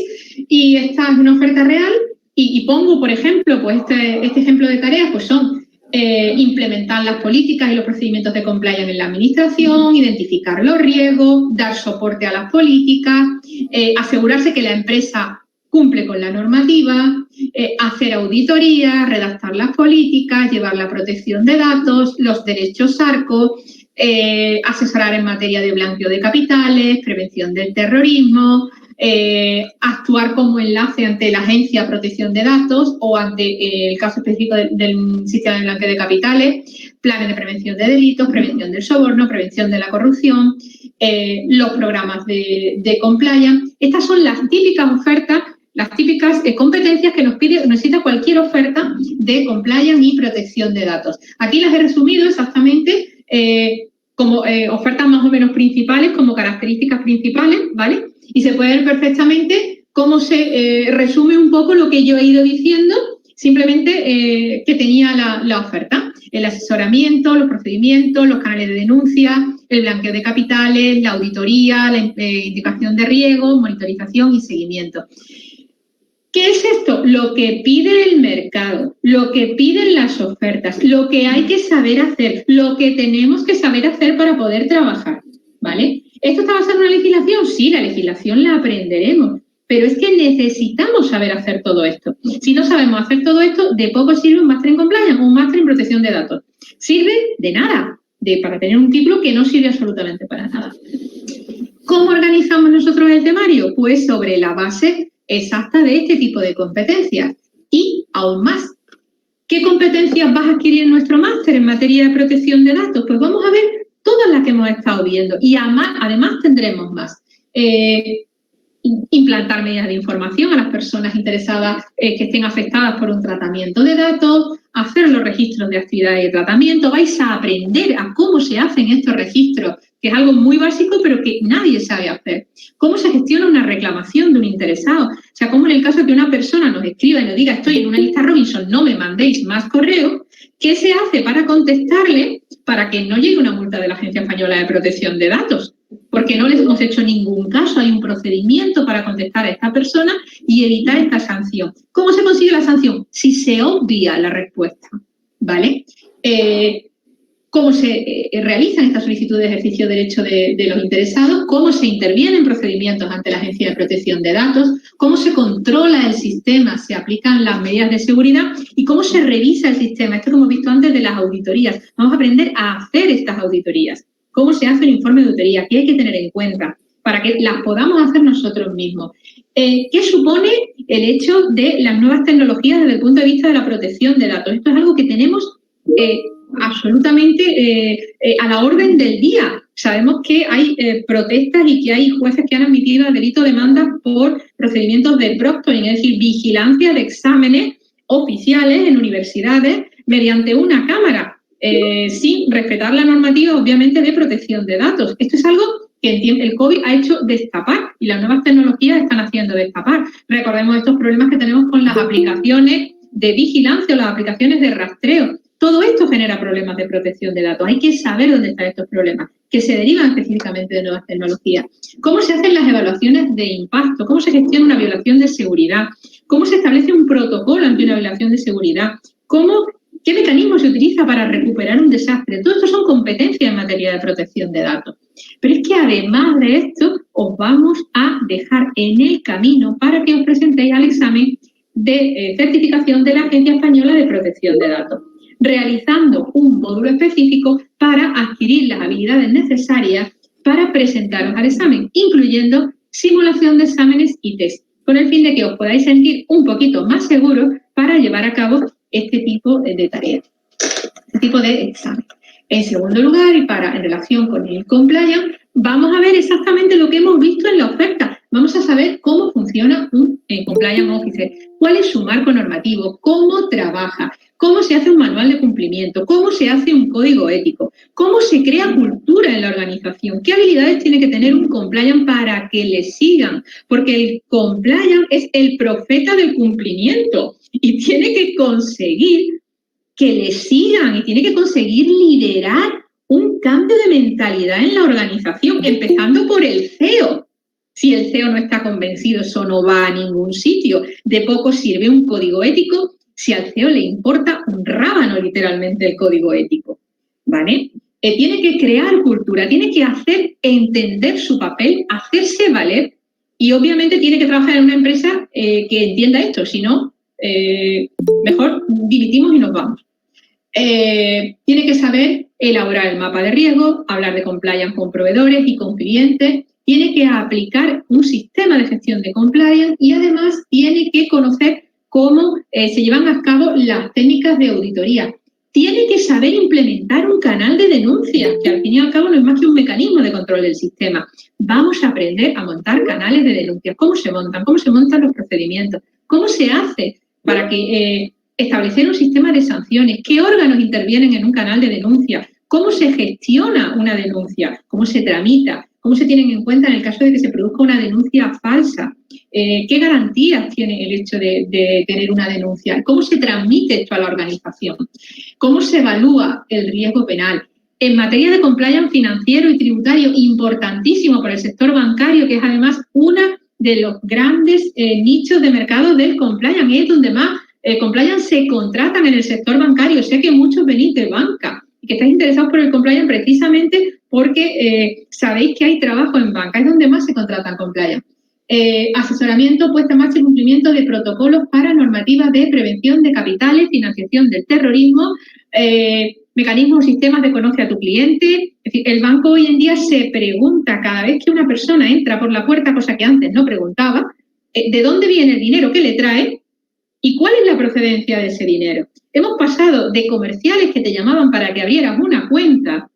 Y esta es una oferta real. Y pongo, por ejemplo, pues este ejemplo de tareas, pues son implementar las políticas y los procedimientos de compliance en la administración, identificar los riesgos, dar soporte a las políticas, asegurarse que la empresa cumple con la normativa, hacer auditoría, redactar las políticas, llevar la protección de datos, los derechos ARCO, asesorar en materia de blanqueo de capitales, prevención del terrorismo, actuar como enlace ante la Agencia de Protección de Datos o ante el caso específico del sistema de blanqueo de capitales, planes de prevención de delitos, prevención del soborno, prevención de la corrupción, los programas de compliance. Estas son las típicas ofertas, las típicas competencias que necesita cualquier oferta de compliance y protección de datos. Aquí las he resumido exactamente como ofertas más o menos principales, como características principales, ¿vale? Y se puede ver perfectamente cómo se resume un poco lo que yo he ido diciendo simplemente que tenía la oferta, el asesoramiento, los procedimientos, los canales de denuncia, el blanqueo de capitales, la auditoría, la indicación de riesgo, monitorización y seguimiento. ¿Qué es esto? Lo que pide el mercado, lo que piden las ofertas, lo que hay que saber hacer, lo que tenemos que saber hacer para poder trabajar, ¿vale? ¿Esto está basado en una legislación? Sí, la legislación la aprenderemos, pero es que necesitamos saber hacer todo esto. Si no sabemos hacer todo esto, de poco sirve un máster en compliance o un máster en protección de datos. Sirve de nada, para tener un título que no sirve absolutamente para nada. ¿Cómo organizamos nosotros el temario? Pues sobre la base exacta de este tipo de competencias y aún más. ¿Qué competencias vas a adquirir en nuestro máster en materia de protección de datos? Pues vamos a ver todas las que hemos estado viendo y además tendremos más. Implantar medidas de información a las personas interesadas que estén afectadas por un tratamiento de datos, hacer los registros de actividades de tratamiento. Vais a aprender a cómo se hacen estos registros, que es algo muy básico pero que nadie sabe hacer. Cómo se gestiona una reclamación de un interesado. O sea, cómo en el caso de que una persona nos escriba y nos diga estoy en una lista Robinson, no me mandéis más correo, ¿qué se hace para contestarle para que no llegue una multa de la Agencia Española de Protección de Datos? Porque no les hemos hecho ningún caso, hay un procedimiento para contestar a esta persona y evitar esta sanción. ¿Cómo se consigue la sanción? Si se obvia la respuesta, ¿vale? ¿Cómo se realizan estas solicitudes de ejercicio de derecho de los interesados? ¿Cómo se intervienen en procedimientos ante la Agencia de Protección de Datos? ¿Cómo se controla el sistema? ¿Se aplican las medidas de seguridad? ¿Y cómo se revisa el sistema? Esto lo hemos visto antes de las auditorías. Vamos a aprender a hacer estas auditorías. ¿Cómo se hace un informe de auditoría? ¿Qué hay que tener en cuenta para que las podamos hacer nosotros mismos? ¿Qué supone el hecho de las nuevas tecnologías desde el punto de vista de la protección de datos? Esto es algo que tenemos absolutamente a la orden del día. Sabemos que hay protestas y que hay jueces que han admitido el delito de demandas por procedimientos de proctoring, es decir, vigilancia de exámenes oficiales en universidades mediante una cámara. Sin respetar la normativa, obviamente, de protección de datos. Esto es algo que el COVID ha hecho destapar y las nuevas tecnologías están haciendo destapar. Recordemos estos problemas que tenemos con las aplicaciones de vigilancia o las aplicaciones de rastreo. Todo esto genera problemas de protección de datos. Hay que saber dónde están estos problemas, que se derivan específicamente de nuevas tecnologías. ¿Cómo se hacen las evaluaciones de impacto? ¿Cómo se gestiona una violación de seguridad? ¿Cómo se establece un protocolo ante una violación de seguridad? ¿Qué mecanismo se utiliza para recuperar un desastre? Todo esto son competencias en materia de protección de datos. Pero es que además de esto, os vamos a dejar en el camino para que os presentéis al examen de certificación de la Agencia Española de Protección de Datos, realizando un módulo específico para adquirir las habilidades necesarias para presentaros al examen, incluyendo simulación de exámenes y test, con el fin de que os podáis sentir un poquito más seguros para llevar a cabo este tipo de tareas, este tipo de examen. En segundo lugar, y en relación con el compliance, vamos a ver exactamente lo que hemos visto en la oferta. Vamos a saber cómo funciona un compliance officer, cuál es su marco normativo, cómo trabaja, cómo se hace un manual de cumplimiento, cómo se hace un código ético, cómo se crea cultura en la organización, qué habilidades tiene que tener un compliance para que le sigan, porque el compliance es el profeta del cumplimiento y tiene que conseguir que le sigan y tiene que conseguir liderar un cambio de mentalidad en la organización, empezando por el CEO. Si el CEO no está convencido, eso no va a ningún sitio. De poco sirve un código ético si al CEO le importa un rábano, literalmente, el código ético, ¿vale? Tiene que crear cultura, tiene que hacer entender su papel, hacerse valer y, obviamente, tiene que trabajar en una empresa que entienda esto. Si no, mejor dimitimos y nos vamos. Tiene que saber elaborar el mapa de riesgo, hablar de compliance con proveedores y con clientes, tiene que aplicar un sistema de gestión de compliance y además tiene que conocer cómo se llevan a cabo las técnicas de auditoría. Tiene que saber implementar un canal de denuncias, que al fin y al cabo no es más que un mecanismo de control del sistema. Vamos a aprender a montar canales de denuncias. ¿Cómo se montan los procedimientos? ¿Cómo se hace para que establecer un sistema de sanciones? ¿Qué órganos intervienen en un canal de denuncia? ¿Cómo se gestiona una denuncia? ¿Cómo se tramita? ¿Cómo se tienen en cuenta en el caso de que se produzca una denuncia falsa? ¿Qué garantías tiene el hecho de tener una denuncia? ¿Cómo se transmite esto a la organización? ¿Cómo se evalúa el riesgo penal? En materia de compliance financiero y tributario, importantísimo para el sector bancario, que es además una de los grandes nichos de mercado del compliance, es donde más compliance se contratan en el sector bancario. Sé que muchos venís de banca y que estáis interesados por el compliance precisamente porque sabéis que hay trabajo en banca, es donde más se contratan compliance. Asesoramiento, puesta en marcha y cumplimiento de protocolos para normativas de prevención de capitales, financiación del terrorismo, mecanismos o sistemas de conoce a tu cliente. Es decir, el banco hoy en día se pregunta cada vez que una persona entra por la puerta, cosa que antes no preguntaba, de dónde viene el dinero que le trae y cuál es la procedencia de ese dinero. Hemos pasado de comerciales que te llamaban para que abrieras una cuenta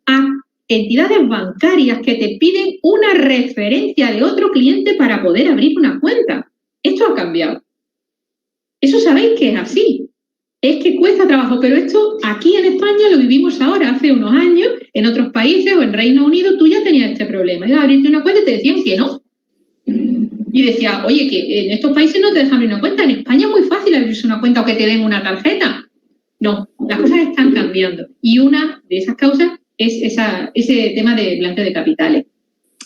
a entidades bancarias que te piden una referencia de otro cliente para poder abrir una cuenta. Esto ha cambiado. Eso sabéis que es así. Es que cuesta trabajo, pero esto aquí en España lo vivimos ahora, hace unos años, en otros países o en Reino Unido tú ya tenías este problema. Ibas a abrirte una cuenta y te decían que no. Y decía, oye, que en estos países no te dejan abrir una cuenta, en España es muy fácil abrirse una cuenta o que te den una tarjeta. No, las cosas están cambiando. Y una de esas causas es ese tema de blanqueo de capitales.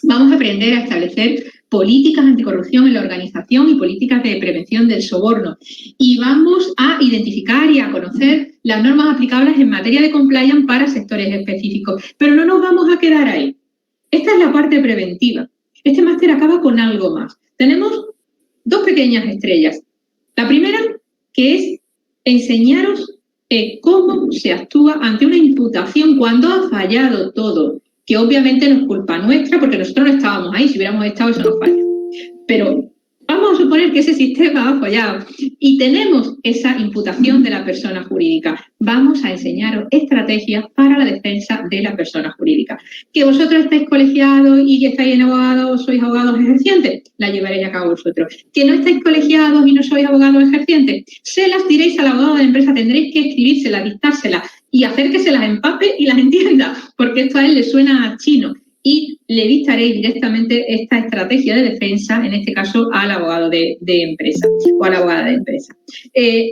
Vamos a aprender a establecer políticas anticorrupción en la organización y políticas de prevención del soborno. Y vamos a identificar y a conocer las normas aplicables en materia de compliance para sectores específicos. Pero no nos vamos a quedar ahí. Esta es la parte preventiva. Este máster acaba con algo más. Tenemos dos pequeñas estrellas. La primera, que es enseñaros cómo se actúa ante una imputación cuando ha fallado todo, que obviamente no es culpa nuestra porque nosotros no estábamos ahí, si hubiéramos estado eso no falla. Pero vamos a suponer que ese sistema ha fallado y tenemos esa imputación de la persona jurídica. Vamos a enseñaros estrategias para la defensa de la persona jurídica. Que vosotros estáis colegiados y que estáis en abogados, sois abogados ejercientes, la llevaréis a cabo vosotros. Que no estáis colegiados y no sois abogados ejercientes, se las diréis al abogado de la empresa, tendréis que escribírselas, dictárselas y hacer que se las empape y las entienda, porque esto a él le suena a chino. Y le dictaréis directamente esta estrategia de defensa, en este caso al abogado de empresa o a la abogada de empresa.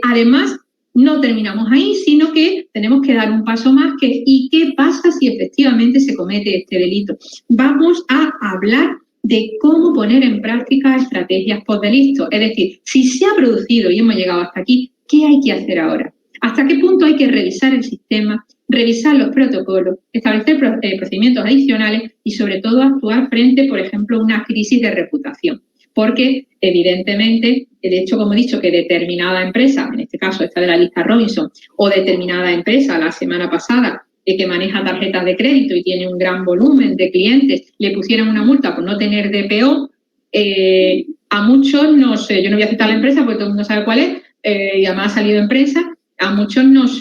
Además, no terminamos ahí, sino que tenemos que dar un paso más, que es ¿y qué pasa si efectivamente se comete este delito? Vamos a hablar de cómo poner en práctica estrategias postdelito. Es decir, si se ha producido y hemos llegado hasta aquí, ¿qué hay que hacer ahora? ¿Hasta qué punto hay que revisar el sistema, revisar los protocolos, establecer procedimientos adicionales y, sobre todo, actuar frente, por ejemplo, a una crisis de reputación? Porque, evidentemente, el hecho, como he dicho, que determinada empresa, en este caso esta de la lista Robinson, o determinada empresa la semana pasada, que maneja tarjetas de crédito y tiene un gran volumen de clientes, le pusieran una multa por no tener DPO, a muchos nos, yo no voy a citar la empresa porque todo el mundo sabe cuál es, y además ha salido en prensa, a muchos nos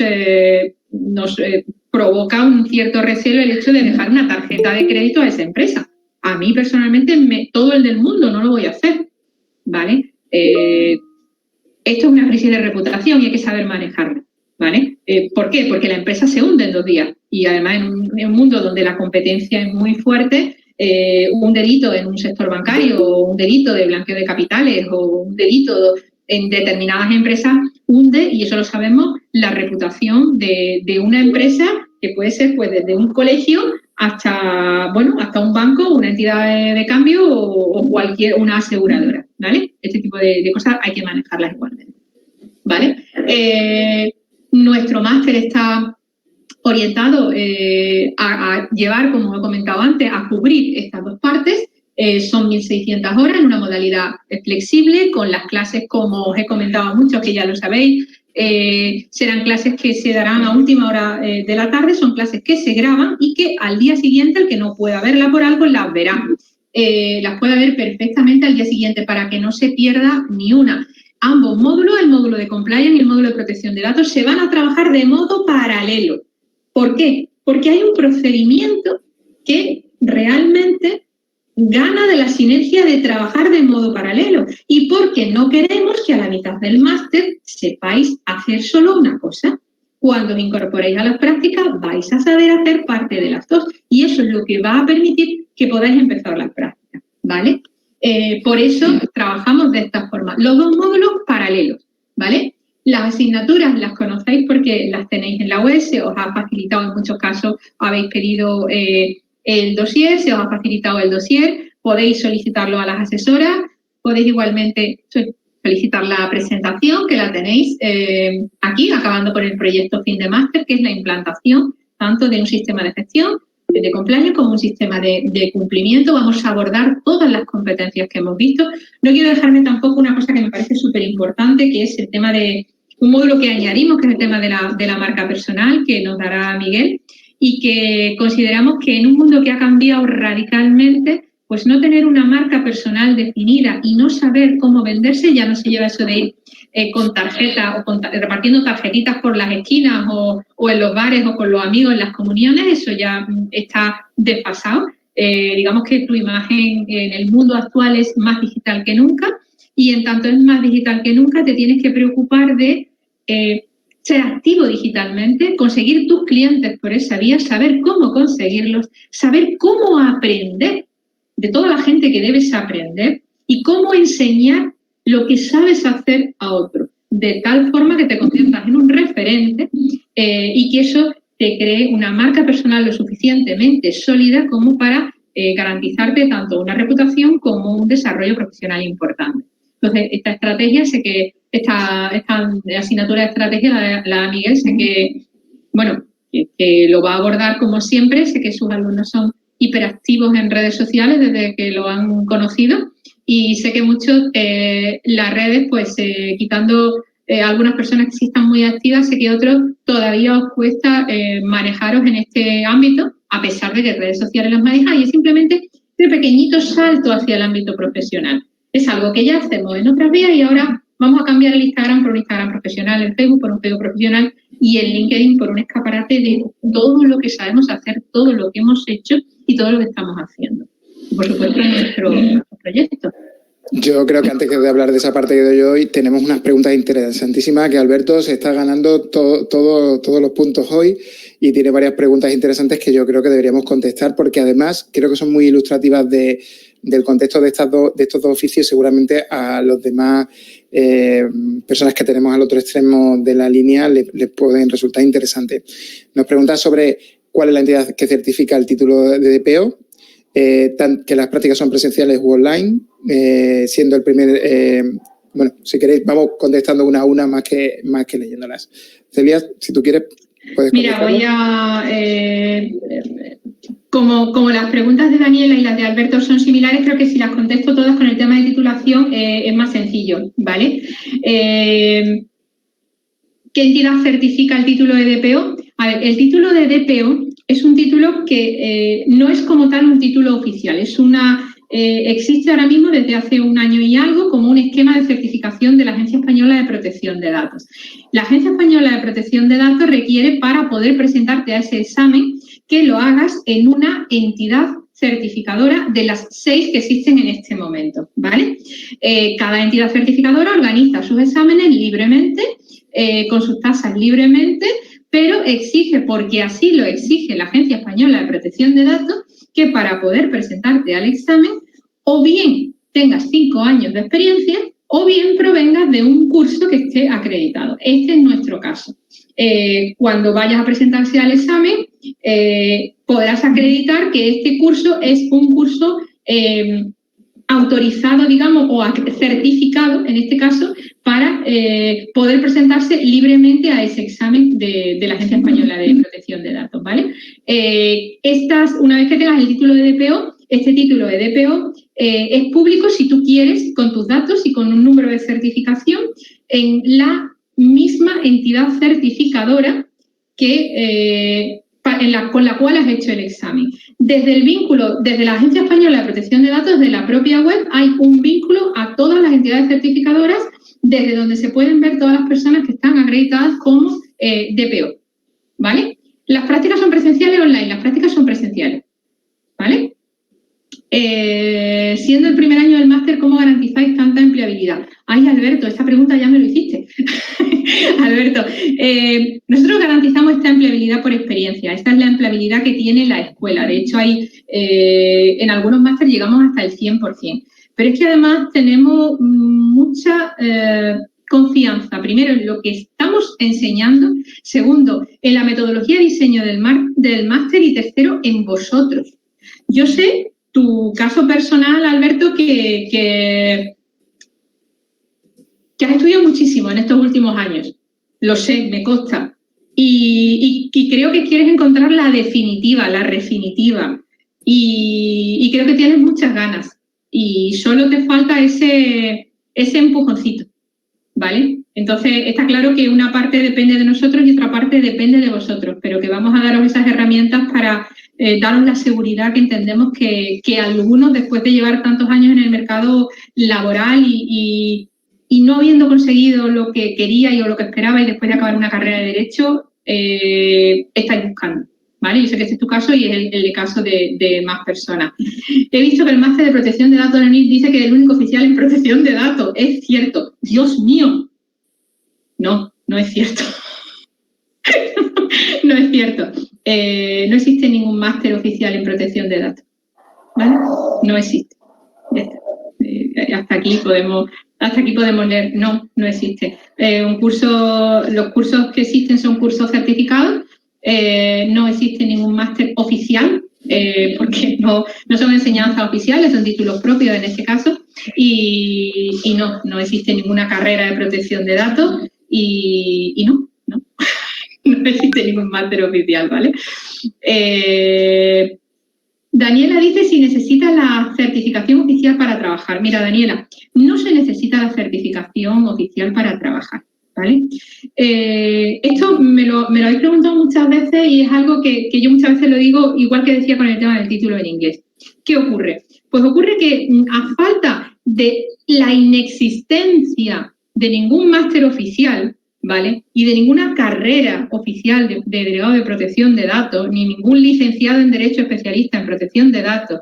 provoca un cierto recelo el hecho de dejar una tarjeta de crédito a esa empresa. A mí personalmente, todo el del mundo no lo voy a hacer, ¿vale? Esto es una crisis de reputación y hay que saber manejarla, ¿vale? ¿Por qué? Porque la empresa se hunde en 2 días y además en un mundo donde la competencia es muy fuerte, un delito en un sector bancario o un delito de blanqueo de capitales o un delito en determinadas empresas hunde, y eso lo sabemos, la reputación de una empresa que puede ser pues desde un colegio hasta un banco, una entidad de cambio o una aseguradora, ¿vale? Este tipo de cosas hay que manejarlas igualmente, ¿vale? Nuestro máster está orientado a llevar, como he comentado antes, a cubrir estas dos partes. Son 1.600 horas en una modalidad flexible, con las clases, como os he comentado a muchos, que ya lo sabéis, serán clases que se darán a última hora de la tarde, son clases que se graban y que al día siguiente, el que no pueda verla por algo, las verá. Las puede ver perfectamente al día siguiente para que no se pierda ni una. Ambos módulos, el módulo de compliance y el módulo de protección de datos, se van a trabajar de modo paralelo. ¿Por qué? Porque hay un procedimiento que realmente gana de la sinergia de trabajar de modo paralelo y porque no queremos que a la mitad del máster sepáis hacer solo una cosa. Cuando os incorporéis a las prácticas vais a saber hacer parte de las dos y eso es lo que va a permitir que podáis empezar las prácticas, ¿vale? Por eso trabajamos de esta forma. Los dos módulos paralelos, ¿vale? Las asignaturas las conocéis porque las tenéis en la web, se os ha facilitado en muchos casos, habéis pedido el dossier, se os ha facilitado el dossier, podéis solicitarlo a las asesoras, podéis igualmente solicitar la presentación que la tenéis aquí, acabando por el proyecto fin de máster, que es la implantación tanto de un sistema de gestión de compliance como un sistema de cumplimiento. Vamos a abordar todas las competencias que hemos visto. No quiero dejarme tampoco una cosa que me parece súper importante, que es el tema de un módulo que añadimos, que es el tema de la marca personal, que nos dará Miguel, y que consideramos que en un mundo que ha cambiado radicalmente, pues no tener una marca personal definida y no saber cómo venderse, ya no se lleva eso de ir con tarjetas o repartiendo tarjetitas por las esquinas o en los bares o con los amigos en las comuniones, eso ya está desfasado. Digamos que tu imagen en el mundo actual es más digital que nunca y en tanto es más digital que nunca te tienes que preocupar de ser activo digitalmente, conseguir tus clientes por esa vía, saber cómo conseguirlos, saber cómo aprender de toda la gente que debes aprender y cómo enseñar lo que sabes hacer a otro, de tal forma que te conviertas en un referente y que eso te cree una marca personal lo suficientemente sólida como para garantizarte tanto una reputación como un desarrollo profesional importante. Entonces, esta estrategia, sé que esta asignatura de estrategia, la da Miguel, sé que, bueno, que lo va a abordar como siempre, sé que sus alumnos son hiperactivos en redes sociales desde que lo han conocido y sé que muchos las redes, pues quitando algunas personas que sí están muy activas, sé que otros todavía os cuesta manejaros en este ámbito, a pesar de que redes sociales las manejan y es simplemente este pequeñito salto hacia el ámbito profesional. Es algo que ya hacemos en otras vías y ahora vamos a cambiar el Instagram por un Instagram profesional, el Facebook por un Facebook profesional y el LinkedIn por un escaparate de todo lo que sabemos hacer, todo lo que hemos hecho y todo lo que estamos haciendo. Y por supuesto, en nuestro proyecto. Yo creo que antes de hablar de esa parte que doy hoy, tenemos unas preguntas interesantísimas que Alberto se está ganando todos los puntos hoy y tiene varias preguntas interesantes que yo creo que deberíamos contestar porque además creo que son muy ilustrativas del contexto de estos dos oficios. Seguramente a los demás personas que tenemos al otro extremo de la línea les pueden resultar interesantes. Nos pregunta sobre cuál es la entidad que certifica el título de DPO, que las prácticas son presenciales u online, siendo el primer... bueno, si queréis, vamos contestando una a una más que leyéndolas. Celia, si tú quieres, puedes contestar. Mira, voy a... Como las preguntas de Daniela y las de Alberto son similares, creo que si las contesto todas con el tema de titulación es más sencillo, ¿vale? ¿Qué entidad certifica el título de DPO? A ver, el título de DPO es un título que no es como tal un título oficial, es existe ahora mismo desde hace un año y algo como un esquema de certificación de la Agencia Española de Protección de Datos. La Agencia Española de Protección de Datos requiere para poder presentarte a ese examen que lo hagas en una entidad certificadora de las 6 que existen en este momento, ¿vale? Cada entidad certificadora organiza sus exámenes libremente, con sus tasas libremente, pero exige, porque así lo exige la Agencia Española de Protección de Datos, que para poder presentarte al examen, o bien tengas 5 años de experiencia, o bien provengas de un curso que esté acreditado. Este es nuestro caso. Cuando vayas a presentarse al examen, podrás acreditar que este curso es un curso autorizado, digamos, o certificado, en este caso, para poder presentarse libremente a ese examen de la Agencia Española de Protección de Datos, ¿vale? Una vez que tengas el título de DPO, este título de DPO es público si tú quieres, con tus datos y con un número de certificación, en la misma entidad certificadora que con la cual has hecho el examen. Desde el vínculo, desde la Agencia Española de Protección de Datos, de la propia web, hay un vínculo a todas las entidades certificadoras desde donde se pueden ver todas las personas que están acreditadas como DPO, ¿vale? Las prácticas son presenciales o online, las prácticas son presenciales, ¿vale? Siendo el primer año del máster, ¿cómo garantizáis tanta empleabilidad? Ay, Alberto, esta pregunta ya me lo hiciste. Alberto, nosotros garantizamos esta empleabilidad por experiencia. Esta es la empleabilidad que tiene la escuela. De hecho, en algunos másteres llegamos hasta el 100%. Pero es que además tenemos mucha confianza, primero, en lo que estamos enseñando, segundo, en la metodología de diseño del máster y tercero, en vosotros. Yo sé tu caso personal, Alberto, que has estudiado muchísimo en estos últimos años. Lo sé, me consta. Y creo que quieres encontrar la definitiva, la refinitiva. Y creo que tienes muchas ganas. Y solo te falta ese empujoncito, ¿vale? Entonces, está claro que una parte depende de nosotros y otra parte depende de vosotros, pero que vamos a daros esas herramientas para daros la seguridad que entendemos que algunos, después de llevar tantos años en el mercado laboral y no habiendo conseguido lo que queríais o lo que esperabais después de acabar una carrera de Derecho, estáis buscando. ¿Vale? Yo sé que este es tu caso y es el caso de más personas. He visto que el máster de protección de datos de la UNID dice que es el único oficial en protección de datos. Es cierto. Dios mío. No es cierto. No es cierto. No existe ningún máster oficial en protección de datos. ¿Vale? No existe. Ya está. Hasta aquí podemos leer. No existe. Los cursos que existen son cursos certificados. No existe ningún máster oficial, porque no son enseñanzas oficiales, son títulos propios en este caso, y no existe ninguna carrera de protección de datos y no existe ningún máster oficial, ¿vale? Daniela dice si necesita la certificación oficial para trabajar. Mira, Daniela, no se necesita la certificación oficial para trabajar. ¿Vale? Esto me lo habéis preguntado muchas veces y es algo que yo muchas veces lo digo, igual que decía con el tema del título en inglés. ¿Qué ocurre? Pues ocurre que a falta de la inexistencia de ningún máster oficial, ¿vale? Y de ninguna carrera oficial de delegado de protección de datos, ni ningún licenciado en Derecho especialista en protección de datos,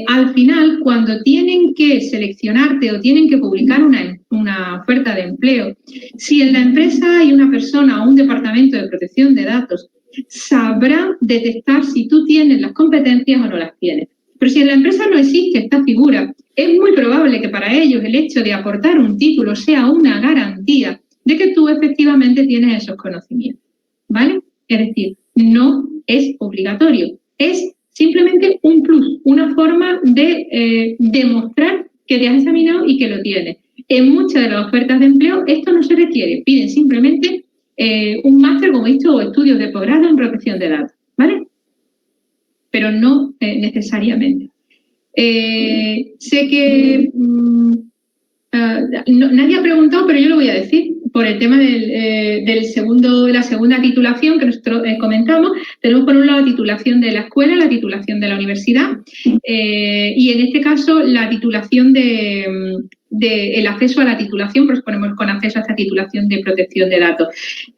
al final, cuando tienen que seleccionarte o tienen que publicar una oferta de empleo, si en la empresa hay una persona o un departamento de protección de datos, sabrán detectar si tú tienes las competencias o no las tienes. Pero si en la empresa no existe esta figura, es muy probable que para ellos el hecho de aportar un título sea una garantía de que tú efectivamente tienes esos conocimientos, ¿vale? Es decir, no es obligatorio, es simplemente un plus, una forma de demostrar que te has examinado y que lo tienes. En muchas de las ofertas de empleo esto no se requiere, piden simplemente un máster como esto o estudios de posgrado en protección de datos, ¿vale? Pero no necesariamente. Sé que nadie ha preguntado, pero yo lo voy a decir. Por el tema de la segunda titulación que nosotros comentamos, tenemos por un lado la titulación de la escuela, la titulación de la universidad y en este caso la titulación el acceso a la titulación, pues ponemos con acceso a esta titulación de protección de datos.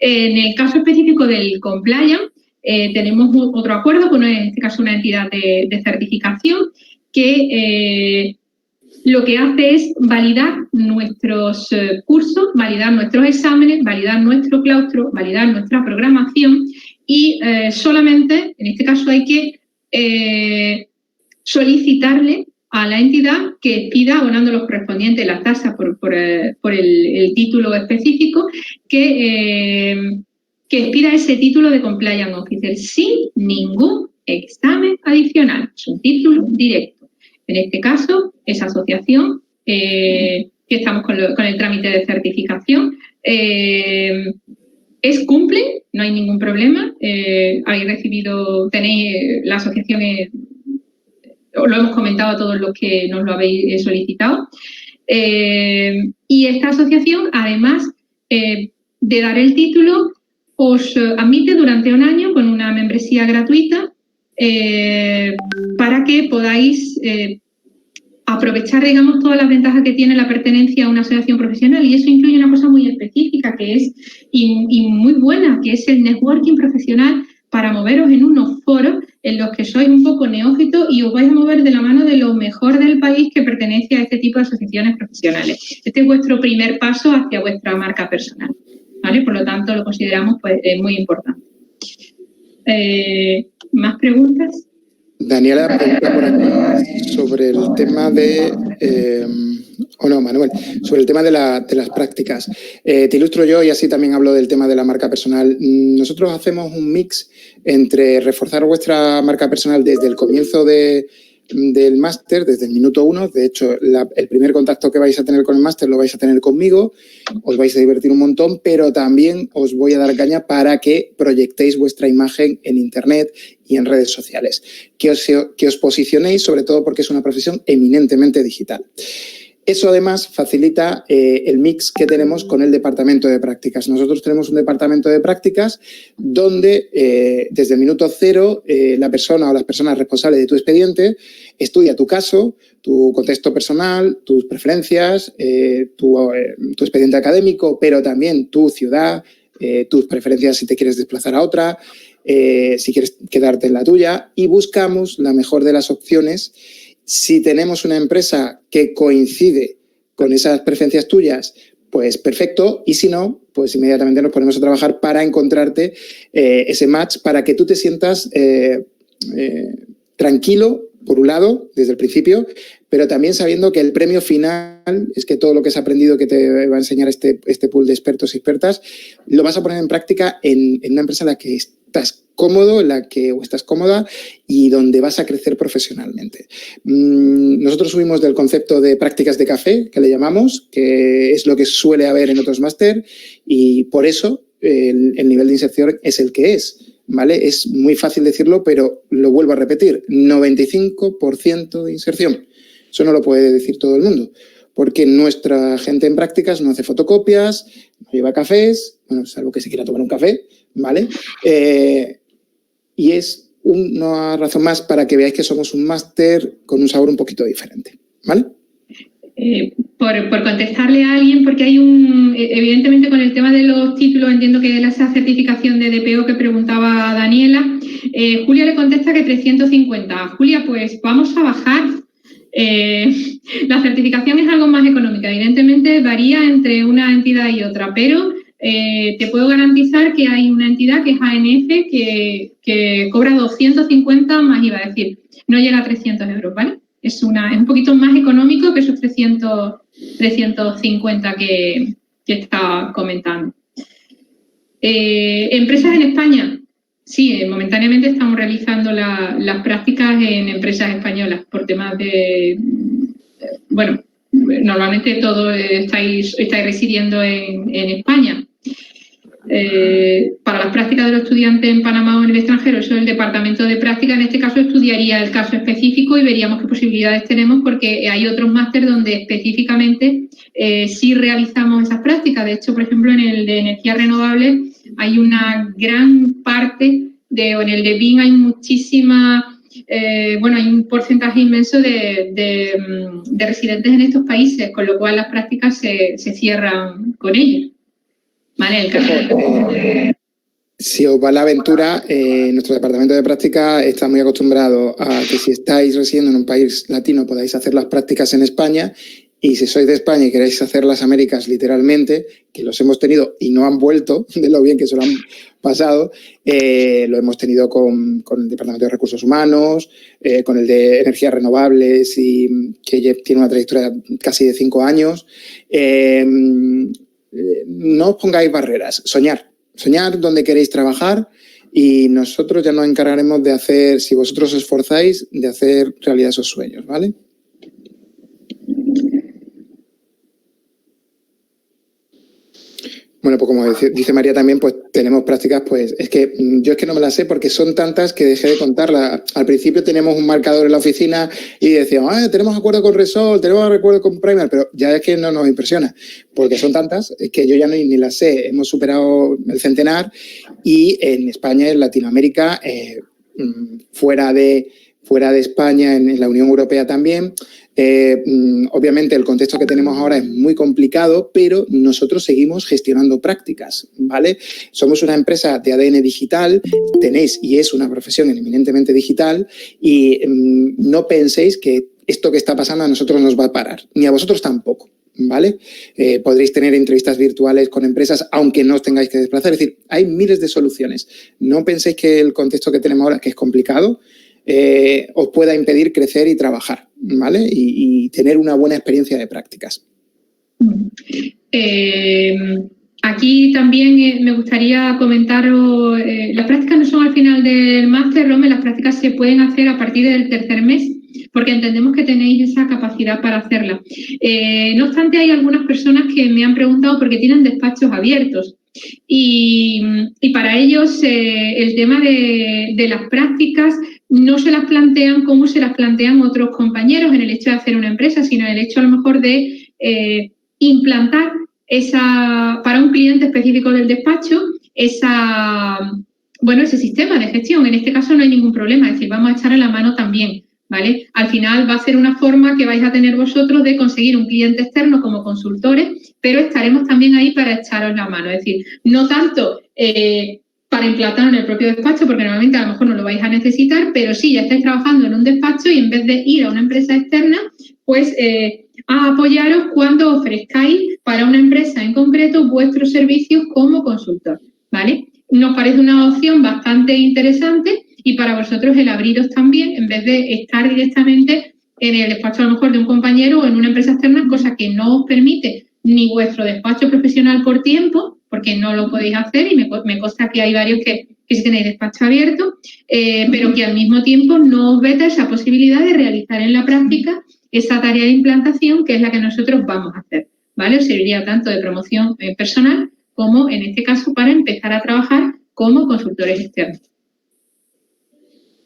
En el caso específico del compliance, tenemos otro acuerdo con, en este caso, una entidad de certificación que lo que hace es validar nuestros cursos, validar nuestros exámenes, validar nuestro claustro, validar nuestra programación y solamente, en este caso, hay que solicitarle a la entidad que pida, abonando los correspondientes, las tasas por el título específico, que pida ese título de Compliance Officer sin ningún examen adicional. Es un título directo. En este caso, esa asociación, que estamos con el trámite de certificación, cumple, no hay ningún problema. Tenéis la asociación, os lo hemos comentado a todos los que nos lo habéis solicitado. Y esta asociación, además de dar el título, os admite durante un año con una membresía gratuita para que podáis aprovechar, digamos, todas las ventajas que tiene la pertenencia a una asociación profesional, y eso incluye una cosa muy específica que es y muy buena, que es el networking profesional para moveros en unos foros en los que sois un poco neófitos y os vais a mover de la mano de lo mejor del país que pertenece a este tipo de asociaciones profesionales. Este es vuestro primer paso hacia vuestra marca personal, ¿vale? Por lo tanto, lo consideramos pues, muy importante. ¿Más preguntas? Daniela pregunta por aquí sobre el tema de... Manuel, sobre el tema de las prácticas. Te ilustro yo y así también hablo del tema de la marca personal. Nosotros hacemos un mix entre reforzar vuestra marca personal desde el comienzo del máster, desde el minuto 1. De hecho, el primer contacto que vais a tener con el máster lo vais a tener conmigo, os vais a divertir un montón, pero también os voy a dar caña para que proyectéis vuestra imagen en Internet y en redes sociales, que os posicionéis, sobre todo porque es una profesión eminentemente digital. Eso además facilita el mix que tenemos con el departamento de prácticas. Nosotros tenemos un departamento de prácticas donde desde el minuto 0 la persona o las personas responsables de tu expediente estudia tu caso, tu contexto personal, tus preferencias, tu expediente académico, pero también tu ciudad, tus preferencias si te quieres desplazar a otra, si quieres quedarte en la tuya, y buscamos la mejor de las opciones. Si tenemos una empresa que coincide con esas preferencias tuyas, pues perfecto. Y si no, pues inmediatamente nos ponemos a trabajar para encontrarte ese match para que tú te sientas tranquilo, por un lado, desde el principio, pero también sabiendo que el premio final es que todo lo que has aprendido que te va a enseñar este pool de expertos y expertas, lo vas a poner en práctica en una empresa en la que estás cómodo, o estás cómoda y donde vas a crecer profesionalmente. Nosotros subimos del concepto de prácticas de café, que le llamamos, que es lo que suele haber en otros máster, y por eso el nivel de inserción es el que es, ¿vale? Es muy fácil decirlo, pero lo vuelvo a repetir, 95% de inserción. Eso no lo puede decir todo el mundo, porque nuestra gente en prácticas no hace fotocopias, no lleva cafés, bueno, salvo que se quiera tomar un café, ¿vale? Y es una razón más para que veáis que somos un máster con un sabor un poquito diferente, ¿vale? Por contestarle a alguien, porque hay evidentemente con el tema de los títulos, entiendo que esa certificación de DPO que preguntaba Daniela, Julia le contesta que 350. Julia, pues vamos a bajar. La certificación es algo más económica, evidentemente varía entre una entidad y otra, pero te puedo garantizar que hay una entidad que es ANF que cobra 250 más IVA, es decir, no llega a 300 euros, ¿vale? Es un poquito más económico que esos 350 que estaba comentando. ¿Empresas en España? Sí, momentáneamente estamos realizando las prácticas en empresas españolas por temas de... Bueno, normalmente todos estáis residiendo en España. Para las prácticas de los estudiantes en Panamá o en el extranjero, eso es el departamento de práctica, en este caso estudiaría el caso específico y veríamos qué posibilidades tenemos, porque hay otros másteres donde específicamente sí realizamos esas prácticas. De hecho, por ejemplo, en el de energías renovables hay una gran parte, o en el de BIM hay muchísima... hay un porcentaje inmenso de residentes en estos países, con lo cual las prácticas se cierran con ellos. Vale, el caso. Si os va la aventura, nuestro departamento de práctica está muy acostumbrado a que si estáis residiendo en un país latino podáis hacer las prácticas en España, y si sois de España y queréis hacer las Américas literalmente, que los hemos tenido y no han vuelto de lo bien que se lo han pasado, lo hemos tenido con el Departamento de Recursos Humanos, con el de Energías Renovables, y que tiene una trayectoria casi de 5 años. No os pongáis barreras, soñar donde queréis trabajar, y nosotros ya nos encargaremos de hacer, si vosotros os esforzáis, de hacer realidad esos sueños, ¿vale? Bueno, pues como dice María también, pues tenemos prácticas, pues es que yo es que no me las sé porque son tantas que dejé de contarlas. Al principio teníamos un marcador en la oficina y decíamos, tenemos acuerdo con Resol, tenemos acuerdo con Primer, pero ya es que no nos impresiona porque son tantas que yo ya ni las sé. Hemos superado el centenar, y en España, en Latinoamérica, fuera de España, en la Unión Europea también. Obviamente el contexto que tenemos ahora es muy complicado, pero nosotros seguimos gestionando prácticas, ¿vale? Somos una empresa de ADN digital, tenéis y es una profesión eminentemente digital, y no penséis que esto que está pasando a nosotros nos va a parar, ni a vosotros tampoco, ¿vale? Podréis tener entrevistas virtuales con empresas aunque no os tengáis que desplazar. Es decir, hay miles de soluciones. No penséis que el contexto que tenemos ahora, que es complicado, os pueda impedir crecer y trabajar, ¿vale? Y tener una buena experiencia de prácticas. Aquí también me gustaría comentaros, las prácticas no son al final del máster, Rome, las prácticas se pueden hacer a partir del tercer mes, porque entendemos que tenéis esa capacidad para hacerla. No obstante, hay algunas personas que me han preguntado porque tienen despachos abiertos y para ellos el tema de las prácticas no se las plantean como se las plantean otros compañeros en el hecho de hacer una empresa, sino en el hecho a lo mejor de implantar para un cliente específico del despacho ese sistema de gestión. En este caso no hay ningún problema, es decir, vamos a echar la mano también, ¿vale? Al final va a ser una forma que vais a tener vosotros de conseguir un cliente externo como consultores, pero estaremos también ahí para echaros la mano. Es decir, no tanto para implantar en el propio despacho, porque normalmente a lo mejor no lo vais a necesitar, pero sí, ya estáis trabajando en un despacho y en vez de ir a una empresa externa, pues a apoyaros cuando ofrezcáis para una empresa en concreto vuestros servicios como consultor, ¿vale? Nos parece una opción bastante interesante y para vosotros el abriros también, en vez de estar directamente en el despacho a lo mejor de un compañero o en una empresa externa, cosa que no os permite ni vuestro despacho profesional por tiempo, porque no lo podéis hacer y me consta que hay varios que sí tenéis despacho abierto, pero que al mismo tiempo no os veta esa posibilidad de realizar en la práctica esa tarea de implantación que es la que nosotros vamos a hacer, ¿vale? Os serviría tanto de promoción personal como, en este caso, para empezar a trabajar como consultores externos.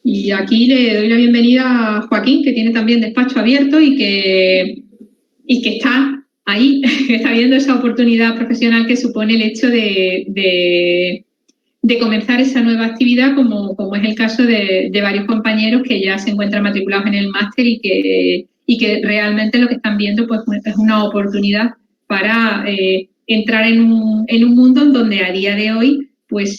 Y aquí le doy la bienvenida a Joaquín, que tiene también despacho abierto y que está ahí, está viendo esa oportunidad profesional que supone el hecho de comenzar esa nueva actividad, como es el caso de varios compañeros que ya se encuentran matriculados en el máster y que realmente lo que están viendo pues es una oportunidad para entrar en un mundo en donde a día de hoy pues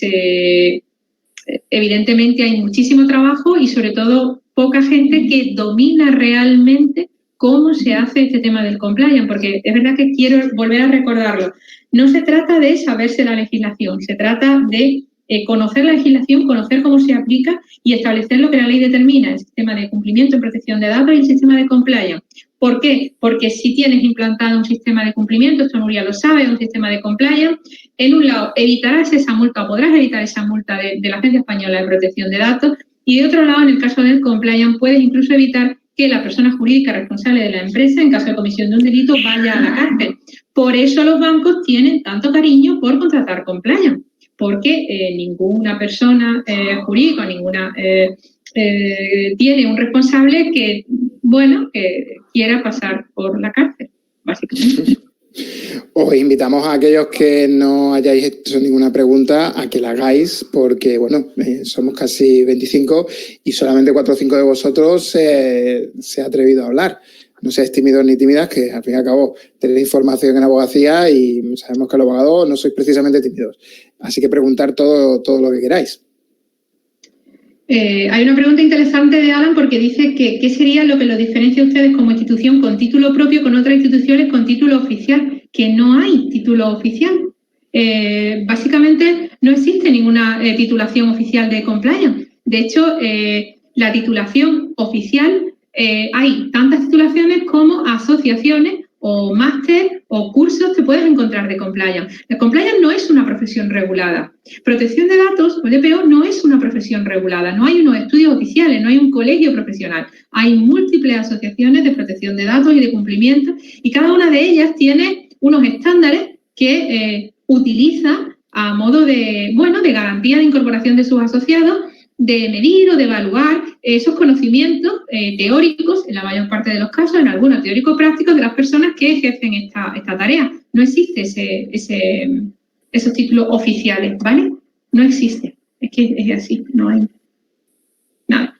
evidentemente hay muchísimo trabajo y sobre todo poca gente que domina realmente cómo se hace este tema del compliance, porque es verdad que quiero volver a recordarlo. No se trata de saberse la legislación, se trata de conocer la legislación, conocer cómo se aplica y establecer lo que la ley determina, el sistema de cumplimiento en protección de datos y el sistema de compliance. ¿Por qué? Porque si tienes implantado un sistema de cumplimiento, esto Nuria lo sabe, un sistema de compliance, en un lado evitarás esa multa, podrás evitar esa multa de la Agencia Española de Protección de Datos y de otro lado, en el caso del compliance, puedes incluso evitar que la persona jurídica responsable de la empresa, en caso de comisión de un delito, vaya a la cárcel. Por eso los bancos tienen tanto cariño por contratar compliance, porque ninguna persona jurídica, ninguna tiene un responsable que quiera pasar por la cárcel, básicamente. Os invitamos a aquellos que no hayáis hecho ninguna pregunta a que la hagáis porque, somos casi 25 y solamente 4 o 5 de vosotros se ha atrevido a hablar. No seáis tímidos ni tímidas, que al fin y al cabo tenéis formación en abogacía y sabemos que los abogados no sois precisamente tímidos. Así que preguntar todo lo que queráis. Hay una pregunta interesante de Alan porque dice que ¿qué sería lo que los diferencia a ustedes como institución con título propio con otras instituciones con título oficial? Que no hay título oficial. Básicamente no existe ninguna titulación oficial de compliance. De hecho, la titulación oficial, hay tantas titulaciones como asociaciones o máster o cursos que puedes encontrar de compliance. La compliance no es una profesión regulada. Protección de datos, o DPO, no es una profesión regulada. No hay unos estudios oficiales, no hay un colegio profesional. Hay múltiples asociaciones de protección de datos y de cumplimiento y cada una de ellas tiene unos estándares que utiliza a modo de garantía de incorporación de sus asociados, de medir o de evaluar esos conocimientos teóricos, en la mayor parte de los casos, en algunos teórico-prácticos de las personas que ejercen esta tarea. No existe esos títulos oficiales, ¿vale? No existe. Es que es así, no hay nada.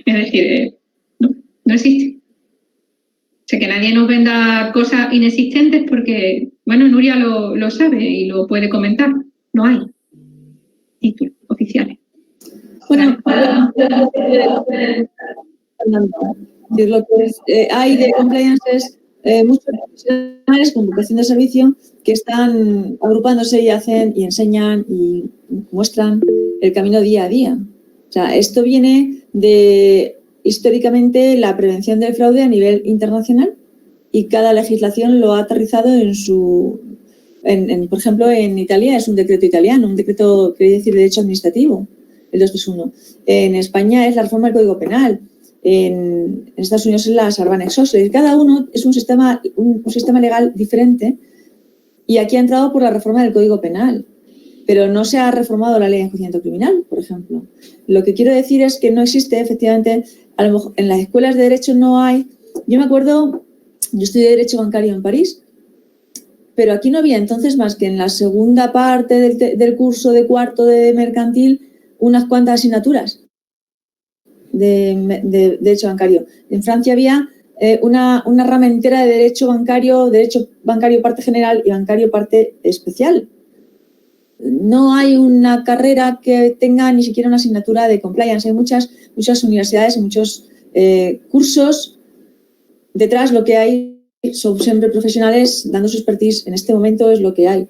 Es decir, no existe. O sea, que nadie nos venda cosas inexistentes porque, Nuria lo sabe y lo puede comentar. No hay títulos oficiales. Bueno, lo que hay de compliance es muchos profesionales con vocación de servicio que están agrupándose y hacen y enseñan y muestran el camino día a día. O sea, esto viene de, históricamente, la prevención del fraude a nivel internacional y cada legislación lo ha aterrizado por ejemplo, en Italia es un decreto italiano, un decreto, quiere decir, de derecho administrativo, el 221. En España es la reforma del Código Penal. En Estados Unidos es la Sarbanes-Oxley. Cada uno es un sistema legal diferente y aquí ha entrado por la reforma del Código Penal, pero no se ha reformado la ley de enjuiciamiento criminal, por ejemplo. Lo que quiero decir es que no existe, efectivamente, a lo mejor en las escuelas de Derecho no hay. Yo me acuerdo, yo estudié Derecho Bancario en París, pero aquí no había entonces más que en la segunda parte del curso de cuarto de mercantil unas cuantas asignaturas de derecho bancario. En Francia había una rama entera de derecho bancario parte general y bancario parte especial. No hay una carrera que tenga ni siquiera una asignatura de compliance. Hay muchas universidades y muchos cursos. Detrás lo que hay son siempre profesionales dando su expertise. En este momento es lo que hay.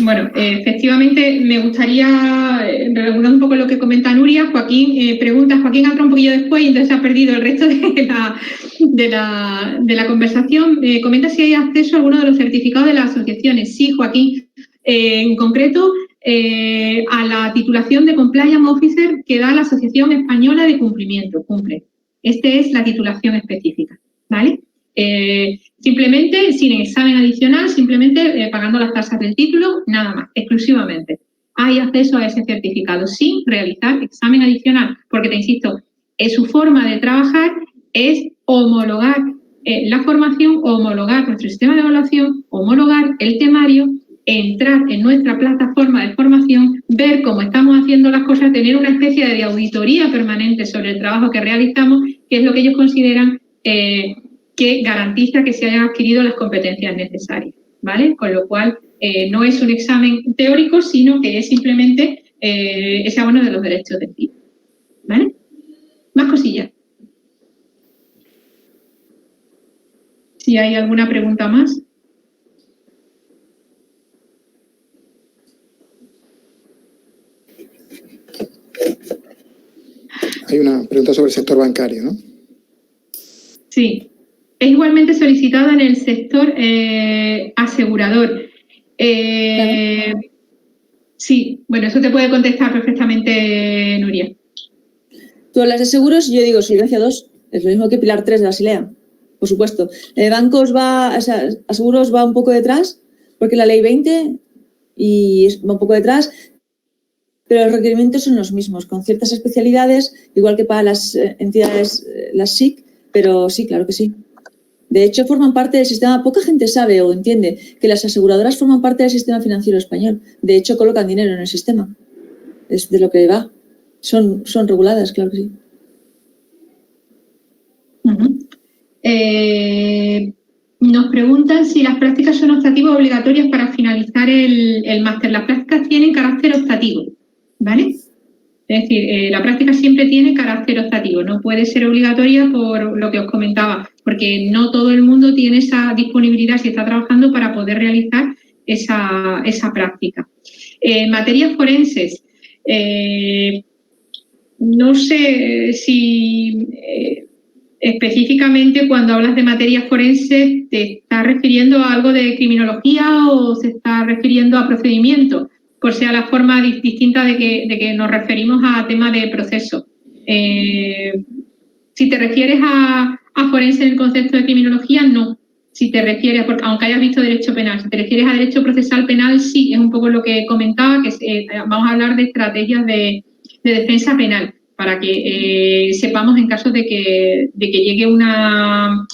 Bueno, efectivamente me gustaría, recordando un poco lo que comenta Nuria, Joaquín pregunta, Joaquín entra un poquillo después y entonces ha perdido el resto de la conversación. Comenta si hay acceso a alguno de los certificados de las asociaciones. Sí, Joaquín, en concreto a la titulación de Compliance Officer que da la Asociación Española de Cumplimiento, CUMPLE. Esta es la titulación específica, ¿vale? Simplemente, sin examen adicional, simplemente pagando las tasas del título, nada más, exclusivamente. Hay acceso a ese certificado sin realizar examen adicional, porque te insisto, su forma de trabajar es homologar la formación, homologar nuestro sistema de evaluación, homologar el temario, entrar en nuestra plataforma de formación, ver cómo estamos haciendo las cosas, tener una especie de auditoría permanente sobre el trabajo que realizamos, que es lo que ellos consideran que garantiza que se hayan adquirido las competencias necesarias, ¿vale? Con lo cual, no es un examen teórico, sino que es simplemente ese abono de los derechos del tipo, ¿vale? Más cosillas. Si hay alguna pregunta más. Hay una pregunta sobre el sector bancario, ¿no? Sí. Es igualmente solicitada en el sector asegurador. Claro. Sí, bueno, eso te puede contestar perfectamente Nuria. Tú hablas de seguros, yo digo Solvencia 2, es lo mismo que Pilar 3 de Basilea, por supuesto. Bancos a seguros va un poco detrás, porque la ley 20 va un poco detrás, pero los requerimientos son los mismos, con ciertas especialidades, igual que para las entidades, las SIC, pero sí, claro que sí. De hecho, forman parte del sistema. Poca gente sabe o entiende que las aseguradoras forman parte del sistema financiero español. De hecho, colocan dinero en el sistema. Es de lo que va. Son reguladas, claro que sí. Nos preguntan si las prácticas son optativas o obligatorias para finalizar el máster. Las prácticas tienen carácter optativo, ¿vale? Es decir, la práctica siempre tiene carácter optativo, no puede ser obligatoria por lo que os comentaba, porque no todo el mundo tiene esa disponibilidad si está trabajando para poder realizar esa práctica. Materias forenses, no sé si específicamente cuando hablas de materias forenses te estás refiriendo a algo de criminología o se está refiriendo a procedimiento, por sea la forma distinta de que nos referimos a tema de proceso. Si te refieres a forense en el concepto de criminología, no. Si te refieres, porque aunque hayas visto derecho penal, si te refieres a derecho procesal penal, sí, es un poco lo que comentaba, que vamos a hablar de estrategias de defensa penal, para que sepamos en caso de que llegue una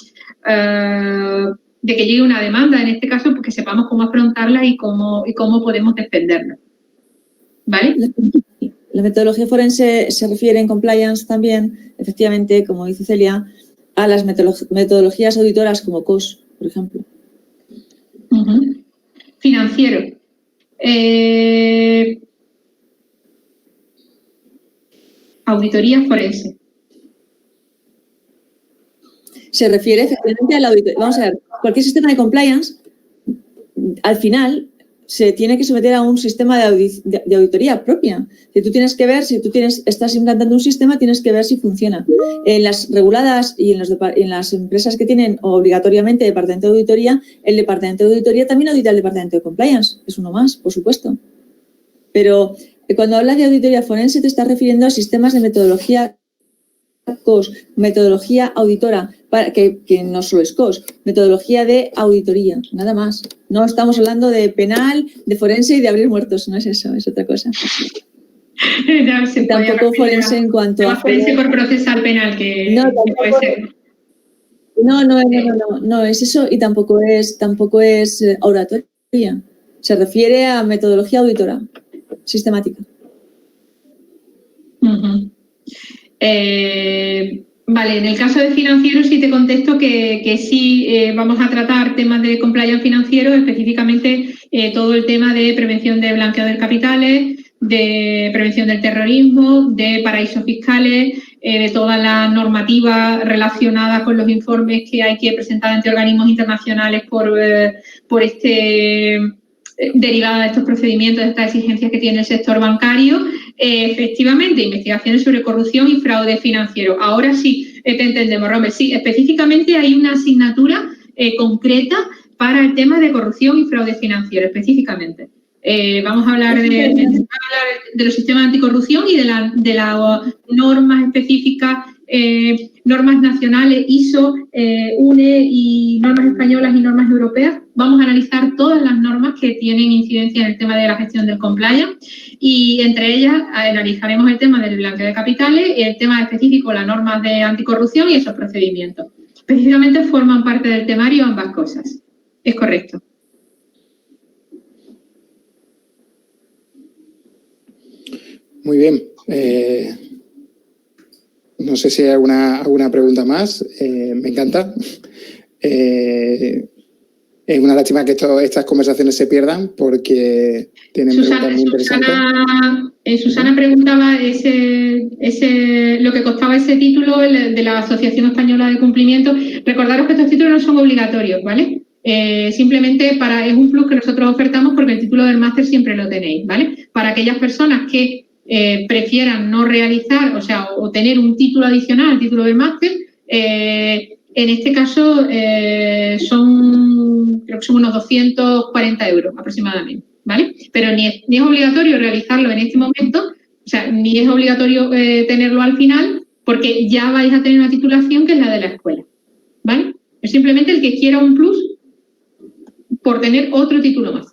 demanda, en este caso, pues que sepamos cómo afrontarla y cómo podemos defenderla. ¿Vale? La metodología forense se refiere en compliance también, efectivamente, como dice Celia, a las metodologías auditoras como COS, por ejemplo. Financiero. Auditoría forense. se refiere efectivamente a la auditoría. Vamos a ver, cualquier sistema de compliance, al final, se tiene que someter a un sistema de auditoría propia. Si tú tienes que ver, estás implantando un sistema, tienes que ver si funciona. En las reguladas y en las empresas que tienen obligatoriamente departamento de auditoría, el departamento de auditoría también audita el departamento de compliance. Es uno más, por supuesto. Pero cuando hablas de auditoría forense te estás refiriendo a sistemas de metodología COS, metodología auditora, que no solo es COS, metodología de auditoría, nada más. No estamos hablando de penal, de forense y de abrir muertos, no es eso, es otra cosa. No, tampoco forense en cuanto a... forense por procesar penal, que puede ser. No es eso y tampoco es oratoria. Se refiere a metodología auditora, sistemática. Uh-huh. Vale, en el caso de financieros sí te contesto que sí vamos a tratar temas de compliance financiero, específicamente todo el tema de prevención de blanqueo de capitales, de prevención del terrorismo, de paraísos fiscales, de toda la normativa relacionada con los informes que hay que presentar ante organismos internacionales por derivada de estos procedimientos, de estas exigencias que tiene el sector bancario. Efectivamente, investigaciones sobre corrupción y fraude financiero. Ahora sí, te entendemos, Romer. Sí, específicamente hay una asignatura concreta para el tema de corrupción y fraude financiero, específicamente. Vamos a hablar de los sistemas de anticorrupción y de las normas específicas, normas nacionales, ISO, UNE y normas españolas y normas europeas. Vamos a analizar todas las normas que tienen incidencia en el tema de la gestión del compliance y entre ellas analizaremos el tema del blanqueo de capitales y el tema específico, las normas de anticorrupción y esos procedimientos. Precisamente forman parte del temario ambas cosas. Es correcto. Muy bien. No sé si hay alguna pregunta más. Me encanta. Es una lástima que estas conversaciones se pierdan porque tienen preguntas muy interesantes. Susana preguntaba lo que costaba ese título de la Asociación Española de Cumplimiento. Recordaros que estos títulos no son obligatorios, ¿vale? Simplemente es un plus que nosotros ofertamos porque el título del máster siempre lo tenéis, ¿vale? Para aquellas personas que prefieran no realizar, o tener un título adicional al título del máster, en este caso creo que son unos 240 euros aproximadamente, ¿vale? Pero ni es obligatorio realizarlo en este momento, ni es obligatorio tenerlo al final, porque ya vais a tener una titulación que es la de la escuela, ¿vale? Es simplemente el que quiera un plus por tener otro título más.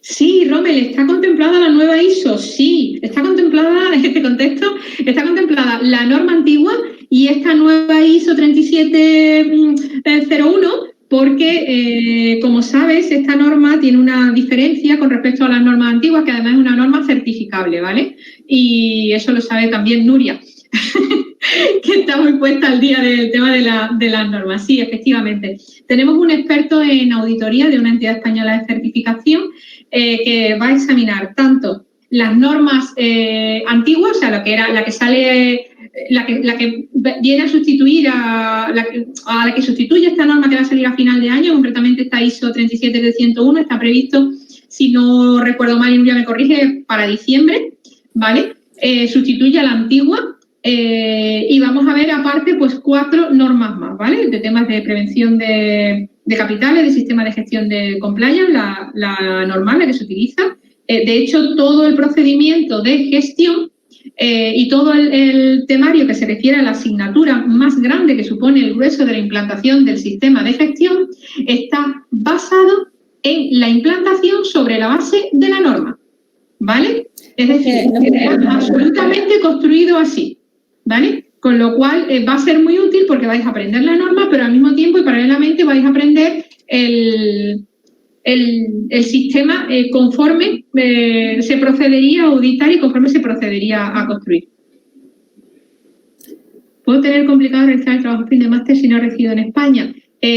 Sí, Rommel, ¿está contemplada la nueva ISO? Sí, está contemplada, en este contexto, está contemplada la norma antigua y esta nueva ISO 3701, porque, como sabes, esta norma tiene una diferencia con respecto a las normas antiguas, que además es una norma certificable, ¿vale? Y eso lo sabe también Nuria, que está muy puesta al día del tema de las normas. Sí, efectivamente. Tenemos un experto en auditoría de una entidad española de certificación que va a examinar tanto las normas antiguas, la que viene a sustituir a la que sustituye esta norma que va a salir a final de año, concretamente esta ISO 37301, está previsto, si no recuerdo mal y Nuria me corrige, para diciembre, ¿vale? Sustituye a la antigua. Y vamos a ver aparte pues 4 normas más, ¿vale? De temas de prevención de capitales, de sistema de gestión de compliance, la normal, la que se utiliza. De hecho, todo el procedimiento de gestión y todo el temario que se refiere a la asignatura más grande que supone el grueso de la implantación del sistema de gestión está basado en la implantación sobre la base de la norma, ¿vale? Es decir, absolutamente construido así, ¿vale? Con lo cual va a ser muy útil porque vais a aprender la norma, pero al mismo tiempo y paralelamente vais a aprender el sistema conforme se procedería a auditar y conforme se procedería a construir. ¿Puedo tener complicado realizar el trabajo fin de máster si no resido en España?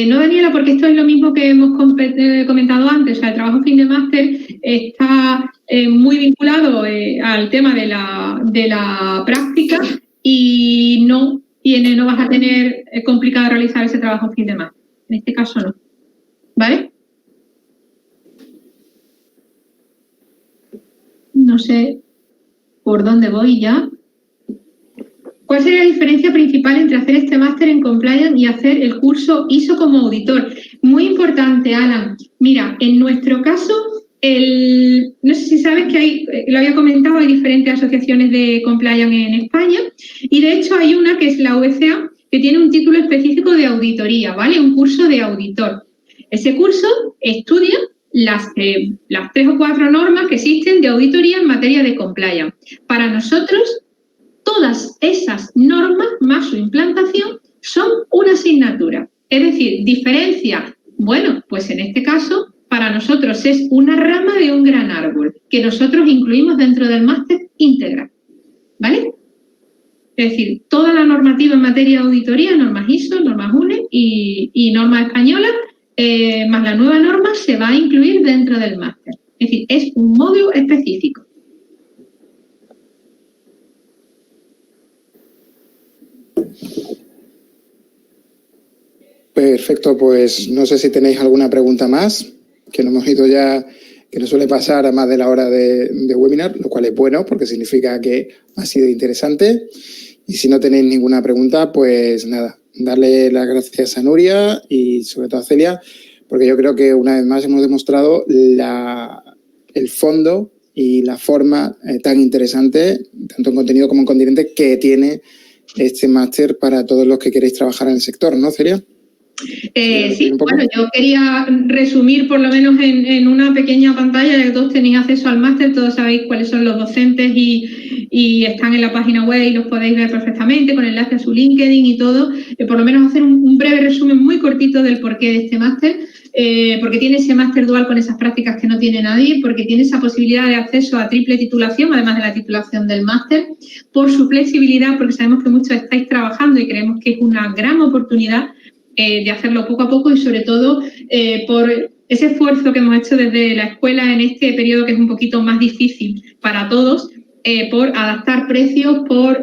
No, Daniela, porque esto es lo mismo que hemos comentado antes. O sea, el trabajo fin de máster está muy vinculado al tema de la práctica y no vas a tener complicado realizar ese trabajo fin de máster. En este caso no. ¿Vale? No sé por dónde voy ya. ¿Cuál sería la diferencia principal entre hacer este máster en compliance y hacer el curso ISO como auditor? Muy importante, Alan. Mira, en nuestro caso, no sé si sabes que hay, lo había comentado, hay diferentes asociaciones de compliance en España y de hecho hay una que es la UCA que tiene un título específico de auditoría, ¿vale? Un curso de auditor. Ese curso estudia las 3 o 4 normas que existen de auditoría en materia de compliance. Para nosotros, todas esas normas más su implantación son una asignatura. Es decir, diferencia, bueno, pues en este caso para nosotros es una rama de un gran árbol que nosotros incluimos dentro del máster íntegra, ¿vale? Es decir, toda la normativa en materia de auditoría, normas ISO, normas UNE y normas españolas, más la nueva norma se va a incluir dentro del máster. Es decir, es un módulo específico. Perfecto, pues no sé si tenéis alguna pregunta más, que no hemos ido ya, que no suele pasar a más de la hora de webinar, lo cual es bueno porque significa que ha sido interesante. Y si no tenéis ninguna pregunta, pues nada, darle las gracias a Nuria y sobre todo a Celia, porque yo creo que una vez más hemos demostrado el fondo y la forma tan interesante, tanto en contenido como en contenido, que tiene este máster para todos los que queréis trabajar en el sector, ¿no, Celia? Sí, bueno, yo quería resumir por lo menos en una pequeña pantalla, ya que todos tenéis acceso al máster, todos sabéis cuáles son los docentes y están en la página web y los podéis ver perfectamente con enlace a su LinkedIn y todo. Por lo menos hacer un breve resumen muy cortito del porqué de este máster, porque tiene ese máster dual con esas prácticas que no tiene nadie, porque tiene esa posibilidad de acceso a triple titulación, además de la titulación del máster, por su flexibilidad, porque sabemos que muchos estáis trabajando y creemos que es una gran oportunidad de hacerlo poco a poco y sobre todo por ese esfuerzo que hemos hecho desde la escuela en este periodo que es un poquito más difícil para todos, por adaptar precios, por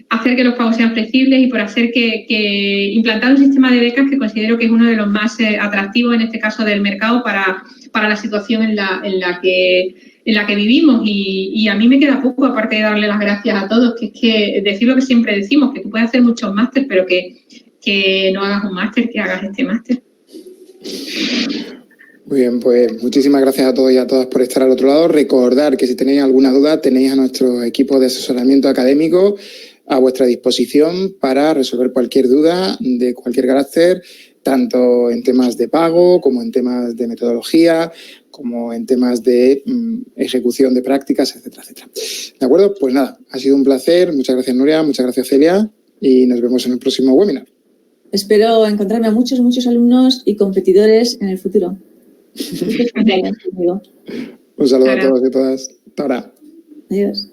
hacer que los pagos sean flexibles y por hacer que implantar un sistema de becas que considero que es uno de los más atractivos en este caso del mercado para la situación en la que vivimos y a mí me queda poco aparte de darle las gracias a todos, que es que decir lo que siempre decimos, que tú puedes hacer muchos másteres pero que no hagas un máster, que hagas este máster. Muy bien, pues muchísimas gracias a todos y a todas por estar al otro lado. Recordar que si tenéis alguna duda tenéis a nuestro equipo de asesoramiento académico a vuestra disposición para resolver cualquier duda de cualquier carácter, tanto en temas de pago como en temas de metodología, como en temas de ejecución de prácticas, etcétera, etcétera. ¿De acuerdo? Pues nada, ha sido un placer. Muchas gracias, Nuria. Muchas gracias, Celia. Y nos vemos en el próximo webinar. Espero encontrarme a muchos alumnos y competidores en el futuro. Un saludo a todos y todas. Hasta ahora. Adiós.